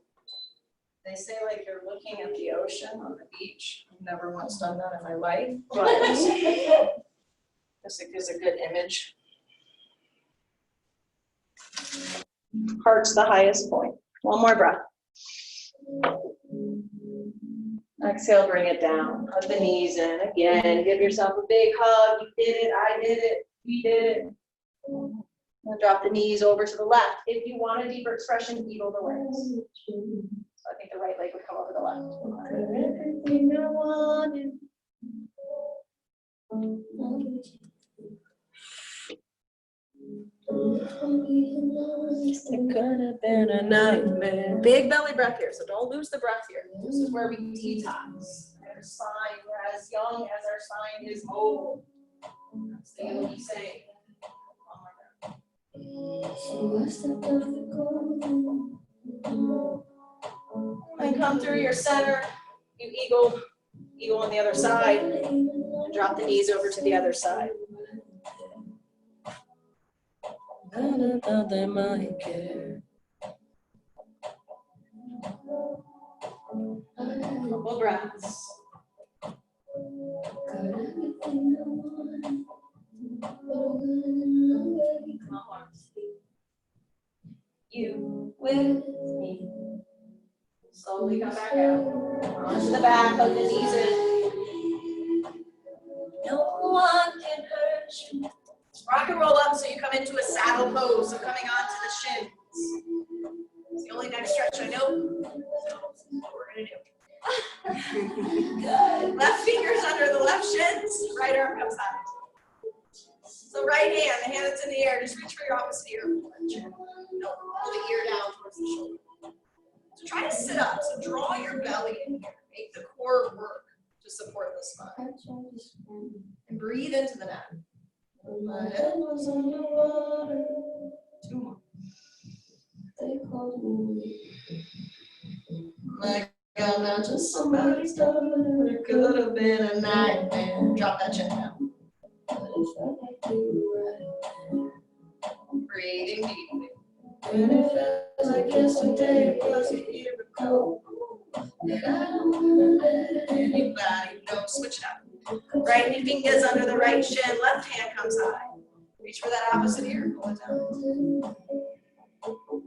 They say like you're looking at the ocean on the beach. I've never once done that in my life, but this is a good image. Heart's the highest point. One more breath. Exhale, bring it down. Hug the knees in. Again, give yourself a big hug. You did it, I did it, we did it. And drop the knees over to the left. If you want a deeper expression, eagle the legs. So I think the right leg would come over the left. Everything I wanted. It could have been a nightmare. Big belly breath here, so don't lose the breath here. This is where we detox. Our sign, we're as young as our sign is old. That's the yogi saying. And come through your center. You eagle on the other side. And drop the knees over to the other side. They might care. Couple breaths. You with me. Slowly come back out. Onto the back, hug the knees in. No one can hurt you. Rock and roll up so you come into a saddle pose, so coming onto the shins. It's the only neck stretch I know. So that's what we're gonna do. Good. Left fingers under the left shins, right arm comes out. So right hand, the hand that's in the air, just reach for your opposite ear. No, pull the ear down towards the shoulder. So try to sit up, so draw your belly in here. Make the core work to support the spine. And breathe into the neck. My head was underwater. Two more. They called me. Like I'm not just somebody's daughter. It could have been a nightmare. Drop that chin down. Breathing deeply. And it feels like yesterday was a year ago. And I don't want to let anybody know. Switch it up. Right fingers under the right shin, left hand comes high. Reach for that opposite ear, pull it down.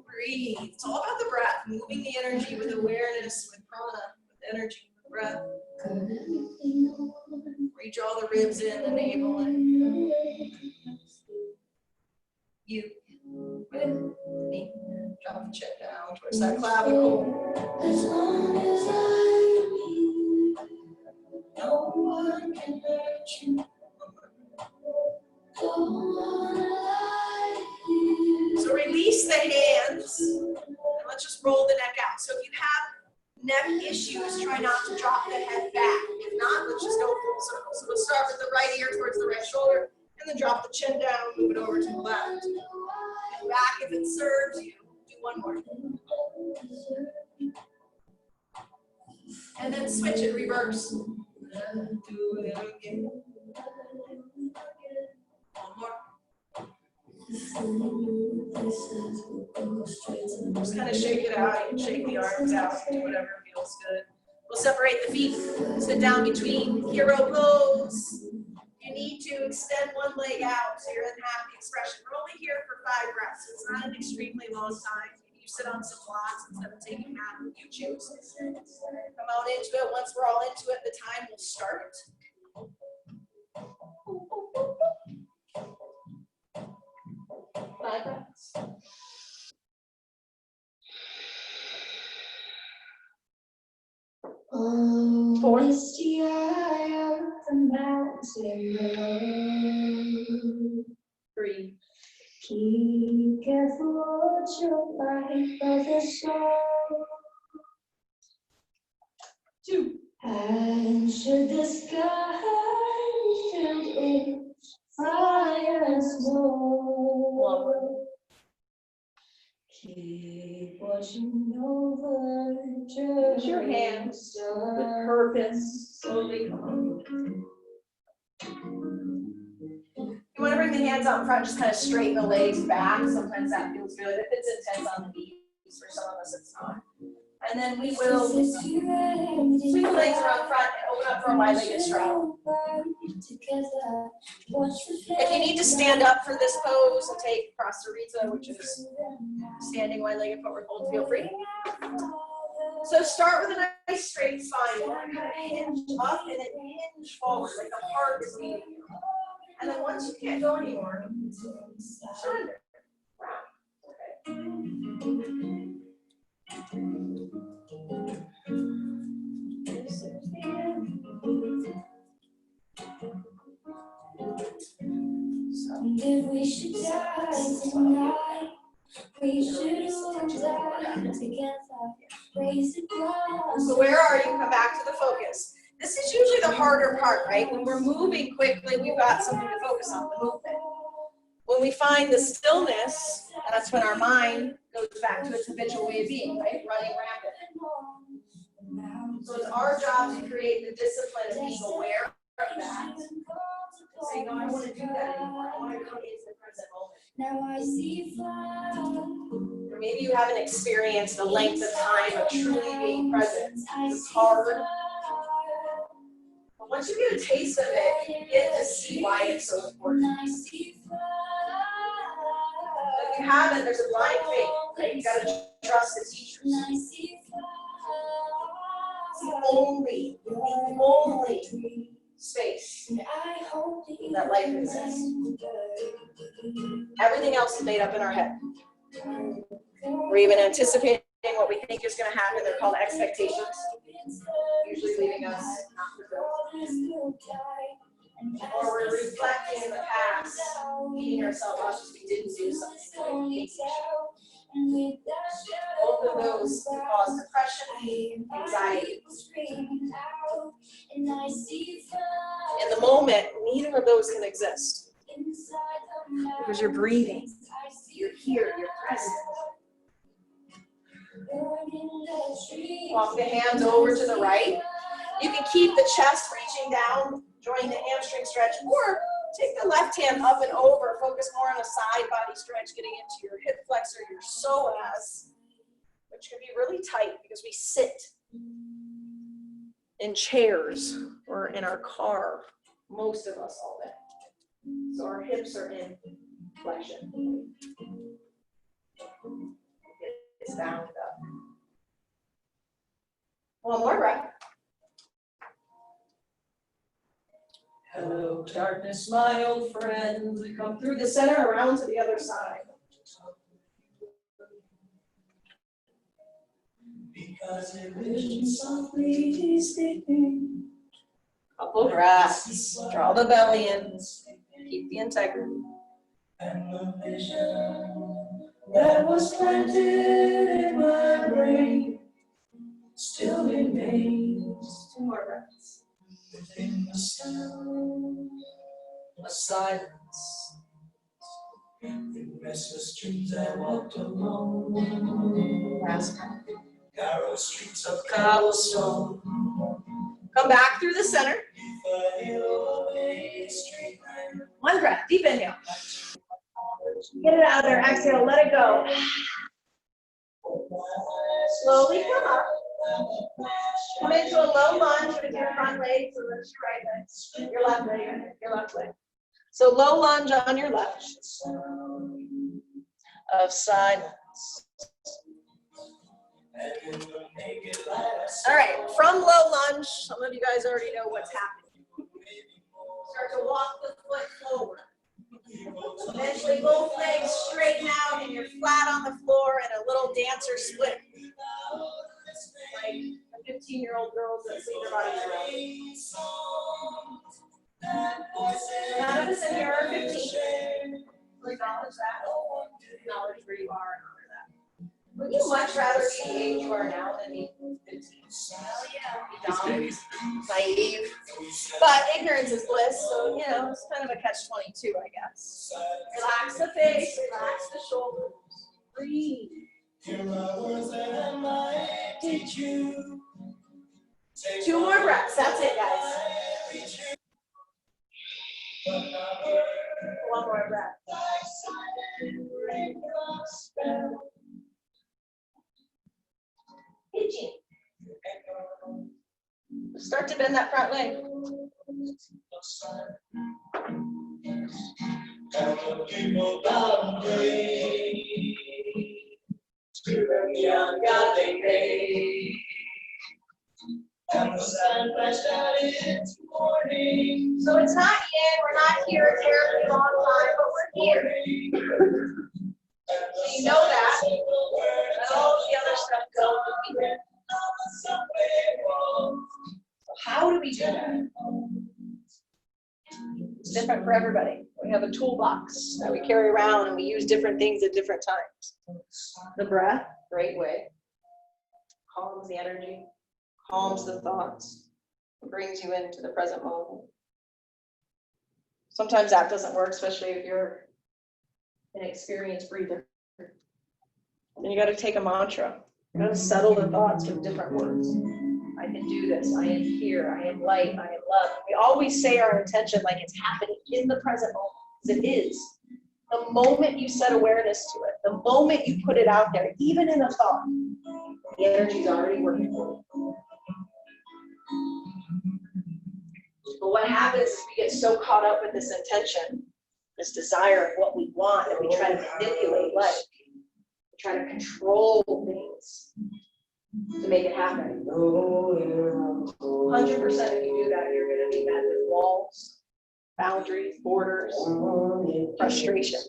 Breathe. It's all about the breath, moving the energy with awareness, with prana, with energy, with breath. Redraw the ribs in, the navel in. You with me. Drop the chin down towards that clavicle. As long as I breathe, no one can hurt you. So release the hands and let's just roll the neck out. So if you have neck issues, try not to drop the head back. If not, let's just go full circle. So we'll start with the right ear towards the right shoulder and then drop the chin down, move it over to the left. And back if it serves you. Do one more. And then switch it, reverse. Do it again. One more. Just kind of shake it out. You can shake the arms out, do whatever feels good. We'll separate the feet. Sit down between hero pose. You need to extend one leg out so you're in happy expression. We're only here for 5 breaths. So it's not an extremely long time. you sit on some blocks instead of taking half, you choose. Come out into it. Once we're all into it, the time will start. 5 breaths. Oh, misty eye of the mountain road. 3. Keep careful watch your life of the soul. 2. And should the sky be filled with fire and smoke, keep watching over the journey. Use your hands with purpose. Slowly come on. You want to bring the hands out in front, just kind of straighten the legs back. Sometimes that feels good. If it's intense on the knees, for some of us it's not. And then we will sweep the legs around front and open up for a wide-legged straddle. If you need to stand up for this pose and take Prasarita, which is standing wide-legged forward fold, feel free. So start with a nice straight spine. You want to kind of hinge up and then hinge forward, like the heart is beating you. And then once you can't go anymore, surrender. If we should die tonight, we should all die together. Raise the glass. So where are you? Come back to the focus. This is usually the harder part, right? When we're moving quickly, we've got something to focus on, the movement. When we find the stillness, that's when our mind goes back to its habitual way of being, right? Running rapid. So it's our job to create the discipline of being aware of that. And say, no, I don't want to do that anymore. I want to come into the present moment. Now I see fire. Or maybe you haven't experienced the length of time of truly being present. It's hard. But once you get a taste of it, you get to see why it's so important. If you haven't, there's a blind faith, right? You got to trust the teachers. It's the only space that life exists. Everything else is made up in our head. We're even anticipating what we think is going to happen. They're called expectations, usually leaving us not fulfilled. Or we're reflecting in the past, beating ourselves up because we didn't do something. Both of those can cause depression, anxiety. In the moment, neither of those can exist. Because you're breathing, you're here, you're present. Walk the hands over to the right. You can keep the chest reaching down, join the hamstring stretch, or take the left hand up and over. Focus more on a side body stretch, getting into your hip flexor, your psoas, which can be really tight because we sit in chairs or in our car, most of us all day. So our hips are in flexion. It's bound up. One more breath. Hello, darkness, my old friend. Come through the center, around to the other side. Because it visions softly sleeping. Couple breaths. Draw the belly in. Keep the integrity. And the vision that was planted in my brain still remains. 2 more breaths. Within the sound of silence, in restless dreams I walked alone. Last breath. Narrow streets of cobblestone. Come back through the center. One breath, deep inhale. Get it out of there, exhale, let it go. Slowly come up. Come into a low lunge with your front leg, so that's your right leg, your left leg, your left leg. So low lunge on your left. Of silence. All right, from low lunge, some of you guys already know what's happening. Start to walk the foot forward. Eventually both legs straighten out and you're flat on the floor in a little dancer split. Like the 15-year-old girls that see their bodies around. None of us in here are 15. We acknowledge that. Acknowledge where you are and honor that. Would you much rather be the age you are now than be 15? Hell yeah. Dumb, naive. But ignorance is bliss, so you know, it's kind of a catch-22, I guess. Relax the face, relax the shoulders. Breathe. Two more breaths, that's it, guys. One more breath. Pitching. Start to bend that front leg. So it's not yet, we're not here a terribly long time, but we're here. So you know that. And all of the other stuff goes with it. How do we do that? It's different for everybody. We have a toolbox that we carry around and we use different things at different times. The breath, great way. Calms the energy, calms the thoughts, brings you into the present moment. Sometimes that doesn't work, especially if you're an experienced breather. Then you got to take a mantra. You got to settle the thoughts with different words. I can do this. I am here. I am light. I am love. We always say our intention like it's happening in the present moment, because it is. The moment you set awareness to it, the moment you put it out there, even in a thought, the energy is already working for you. But what happens is we get so caught up with this intention, this desire of what we want, and we try to manipulate life. We try to control things to make it happen. 100% if you do that, you're going to be met with walls, boundaries, borders, frustration.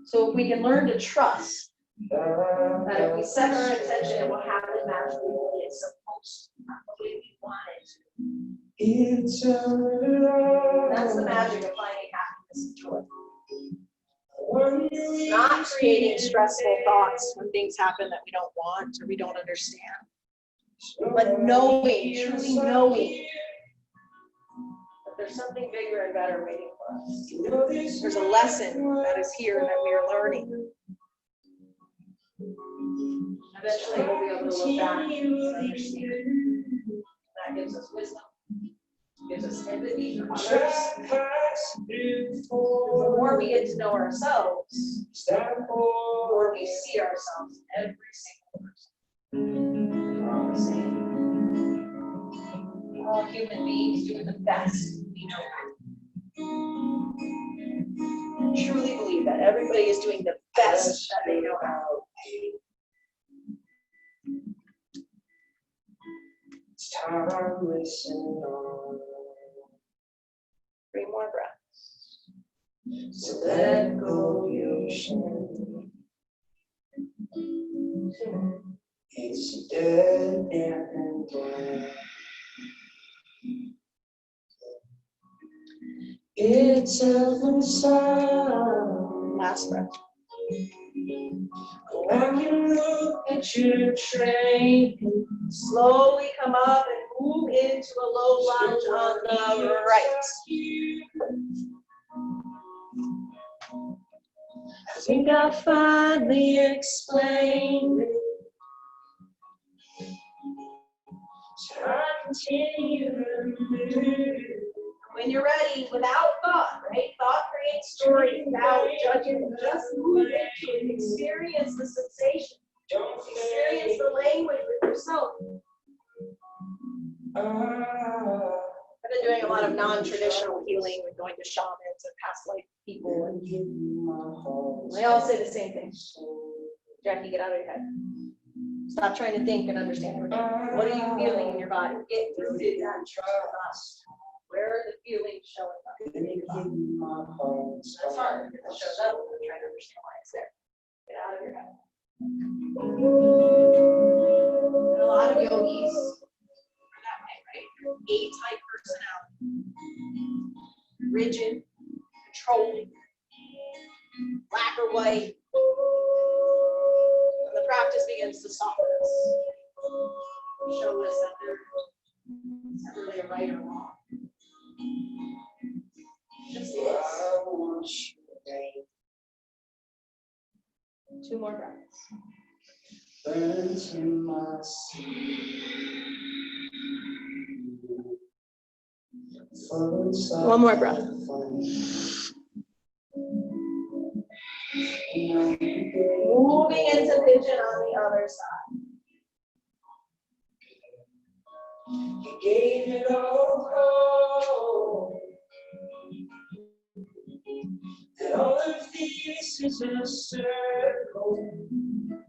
So if we can learn to trust that if we set our intention, it will happen magically the way it's supposed to, not the way we want it to. That's the magic of finding happiness and joy. Not creating stressful thoughts when things happen that we don't want or we don't understand. But knowing, truly knowing that there's something bigger and better waiting for us. There's a lesson that is here that we are learning. Eventually we'll be able to look back and understand. That gives us wisdom. Gives us empathy for others. The more we get to know ourselves, the more we see ourselves in every single person. We're all the same. We're all human beings doing the best we know how. I truly believe that everybody is doing the best that they know how. Three more breaths. So let go your shame. It's dead and gone. It's heaven sound. Last breath. When you look at your train, slowly come up and move into a low lunge on the right. I think I finally explained it. So I continue to move. When you're ready, without thought, right? Thought creates story without judging. Just move into it. Experience the sensation. Experience the language with yourself. I've been doing a lot of non-traditional healing with going to shamans and past life people, and they all say the same thing. Jackie, get out of your head. Stop trying to think and understand. What are you feeling in your body? Get rooted in trust. Where are the feelings showing up? That's hard. It shows up. I'm trying to understand why it's there. Get out of your head. And a lot of yogis are that way, right? A-type personality. Rigid, controlling, black or white. And the practice begins to soften us. Show us that there's not really a right or wrong. Just is. Two more breaths. One more breath. Moving into pigeon on the other side. You gave it all. And all of this is a circle.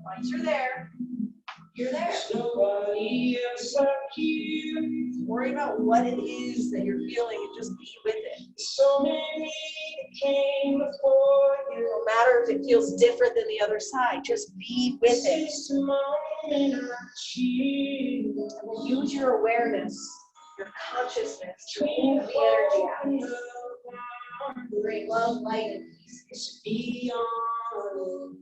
Once you're there, you're there. There's nobody else like you. Worry about what it is that you're feeling and just be with it. So many came before you. No matter if it feels different than the other side, just be with it. And use your awareness, your consciousness to move the energy out. Bring love, light, and peace. Be honest.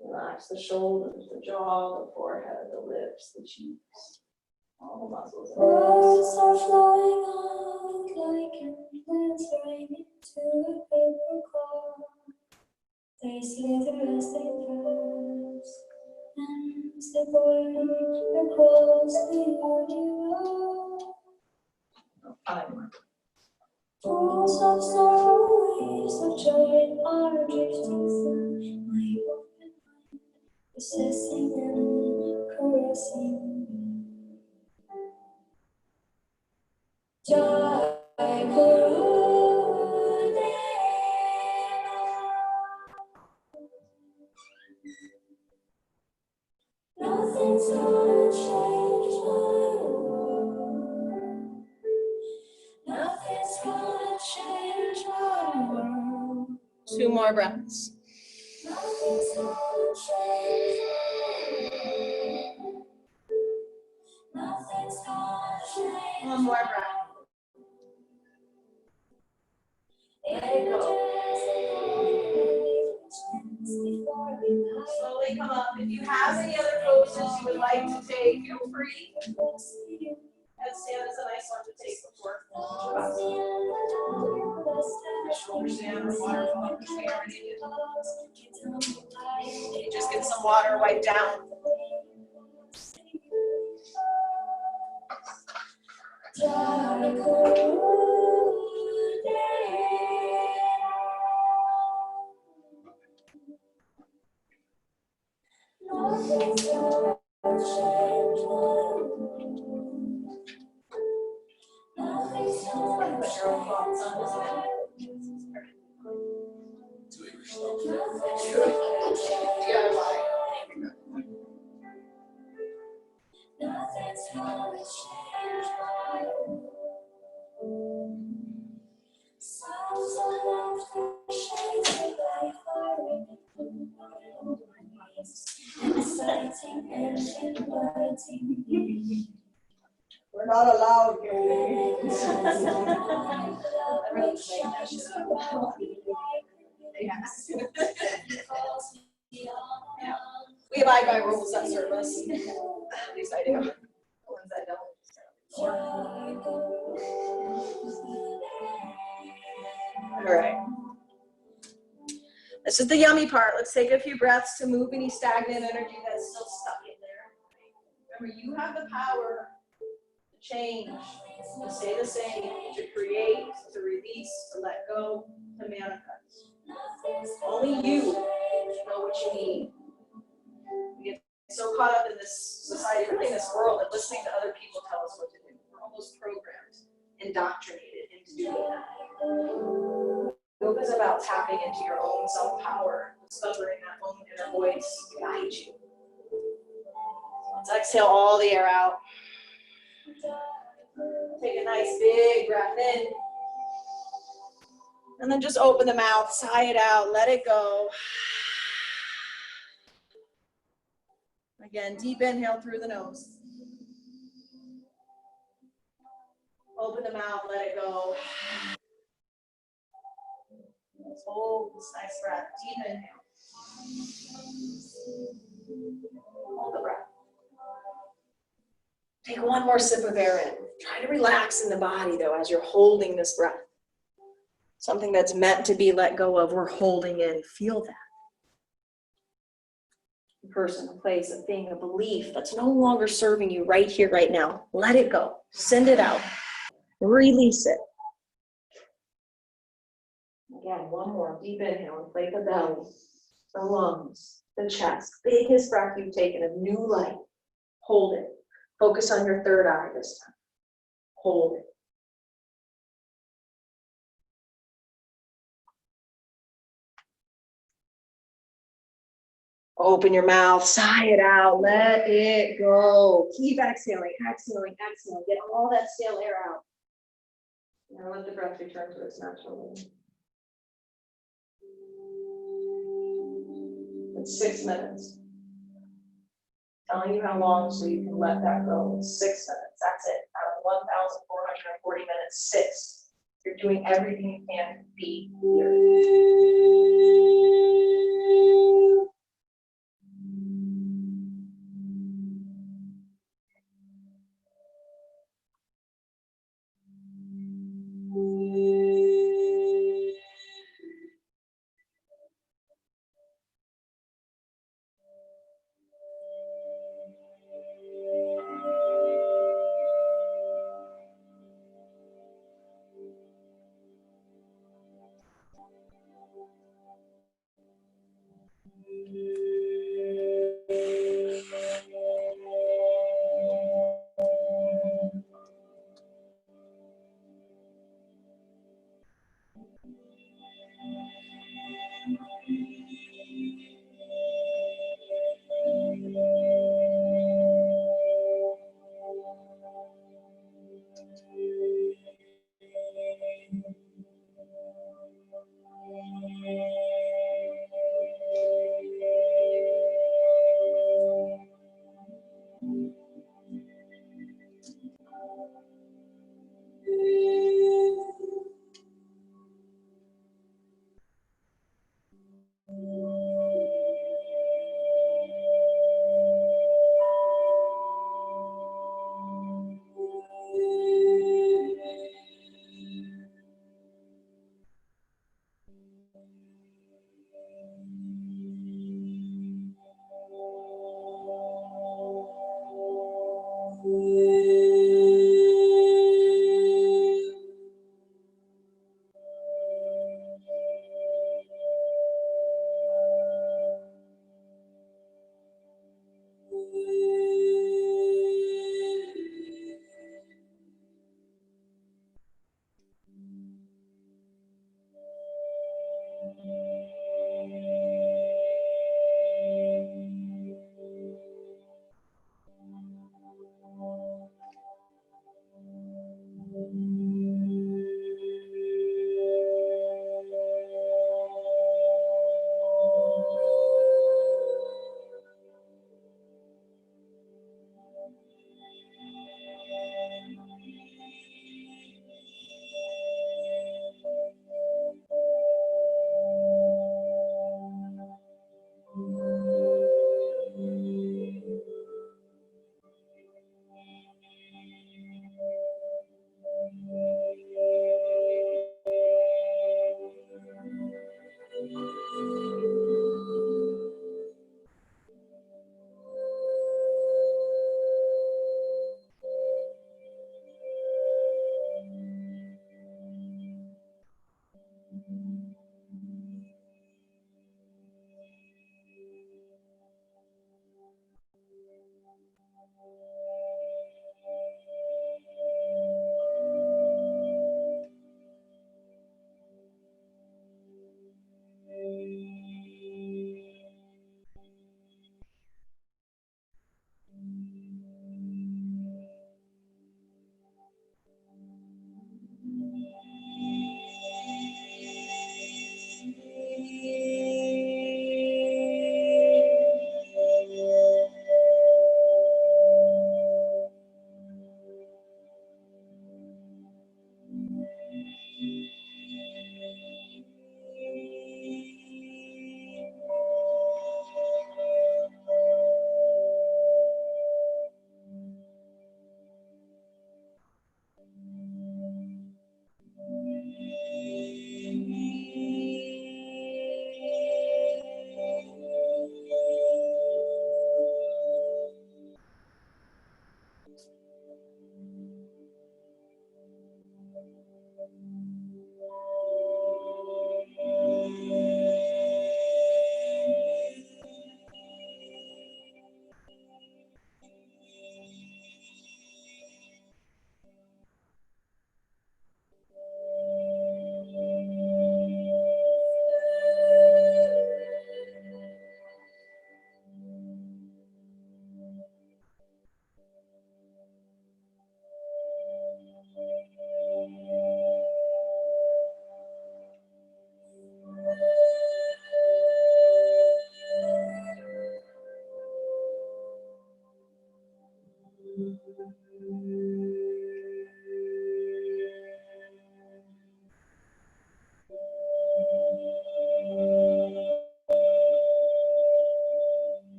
Relax the shoulders, the jaw, the forehead, the lips, the cheeks, all the muscles. Words are flowing out like endless rain into a paper cloud. They slither as they pass and slip away across the universe. Pools of sorrow, waves of joy are drifting through my open mind, possessing and caressing me. Jai Guru Deva. Nothing's gonna change my world. Nothing's gonna change my world. Two more breaths. Nothing's gonna change my world. Nothing's gonna change. One more breath. Slowly come up. If you have any other poses you would like to take, feel free. Handstand is a nice one to take before. Shoulder stand or waterfall. You just get some water, wipe down. Nothing's gonna change my world. Nothing's gonna Put your own thoughts on this now. Nothing's gonna change my world. Sounds of laughter shaded by fire in my eyes, exciting and inviting me. We're not allowed here. Yeah. We abide by rules that serve us. At least I do. The ones that don't. All right. This is the yummy part. Let's take a few breaths to move any stagnant energy that's still stuck in there. Remember, you have the power to change, to stay the same, to create, to release, to let go, to manifest. Only you know what you need. We get so caught up in this society, really in this world, and listening to other people tell us what to do. We're almost programmed, indoctrinated into doing that. Yoga is about tapping into your own self-power, discovering that own inner voice to guide you. Let's exhale all the air out. Take a nice big breath in. And then just open the mouth, sigh it out, let it go. Again, deep inhale through the nose. Open the mouth, let it go. Let's hold this nice breath. Deep inhale. Hold the breath. Take one more sip of air in. Try to relax in the body though as you're holding this breath. Something that's meant to be let go of, we're holding in. Feel that. A person, a place, a thing, a belief that's no longer serving you right here, right now. Let it go. Send it out. Release it. Again, one more deep inhale. Inflate the belly, the lungs, the chest. Biggest breath you've taken of new life. Hold it. Focus on your third eye this time. Hold it. Open your mouth, sigh it out, let it go. Keep exhaling, exhaling, exhaling. Get all that stale air out. Now let the breath return to its natural rhythm. It's 6 minutes. Telling you how long so you can let that go. It's 6 minutes. That's it. Out of 1,440 minutes, 6. You're doing everything you can to be here.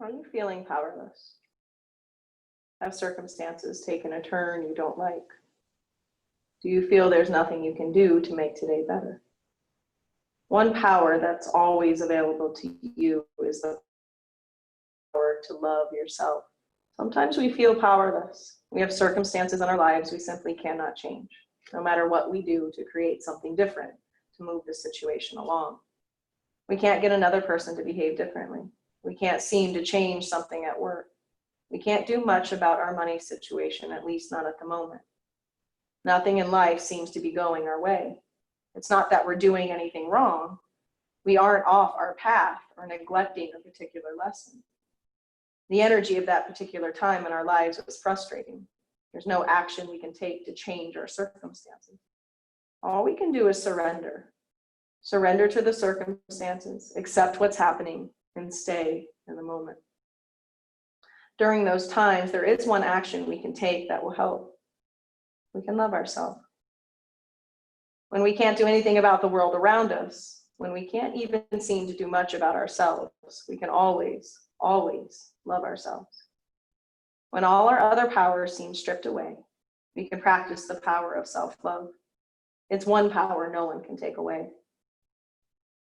Are you feeling powerless? Have circumstances taken a turn you don't like? Do you feel there's nothing you can do to make today better? One power that's always available to you is the power to love yourself. Sometimes we feel powerless. We have circumstances in our lives we simply cannot change, no matter what we do to create something different to move the situation along. We can't get another person to behave differently. We can't seem to change something at work. We can't do much about our money situation, at least not at the moment. Nothing in life seems to be going our way. It's not that we're doing anything wrong. We aren't off our path or neglecting a particular lesson. The energy of that particular time in our lives was frustrating. There's no action we can take to change our circumstances. All we can do is surrender. Surrender to the circumstances, accept what's happening, and stay in the moment. During those times, there is one action we can take that will help. We can love ourselves. When we can't do anything about the world around us, when we can't even seem to do much about ourselves, we can always, always love ourselves. When all our other powers seem stripped away, We can practice the power of self-love. It's one power no one can take away.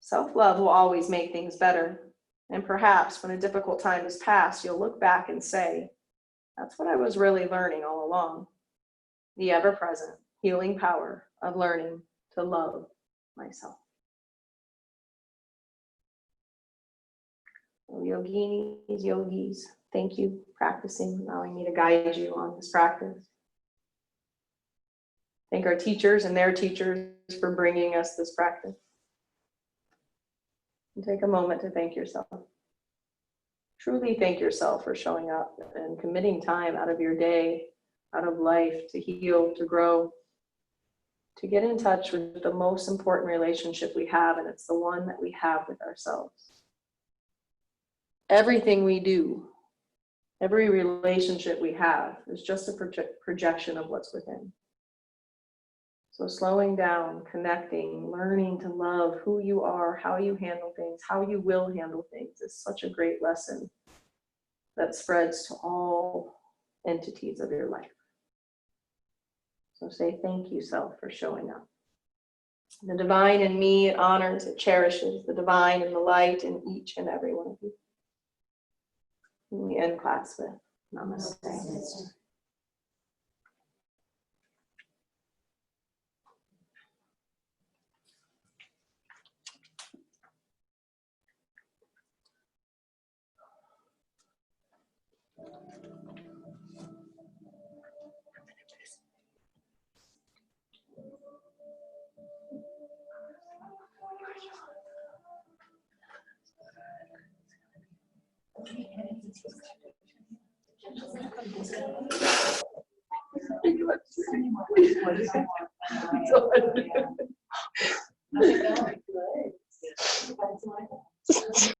Self-love will always make things better. And perhaps when a difficult time has passed, you'll look back and say, that's what I was really learning all along. The ever-present healing power of learning to love myself. Yoginis, yogis, thank you for practicing, allowing me to guide you on this practice. Thank our teachers and their teachers for bringing us this practice. And take a moment to thank yourself. Truly thank yourself for showing up and committing time out of your day, out of life, to heal, to grow, to get in touch with the most important relationship we have, and it's the one that we have with ourselves. Everything we do, every relationship we have is just a projection of what's within. So slowing down, connecting, learning to love who you are, how you handle things, how you will handle things is such a great lesson that spreads to all entities of your life. So say thank you, self, for showing up. The divine in me, it honors, it cherishes the divine and the light in each and every one of you. And we end class with namaste. Nothing going.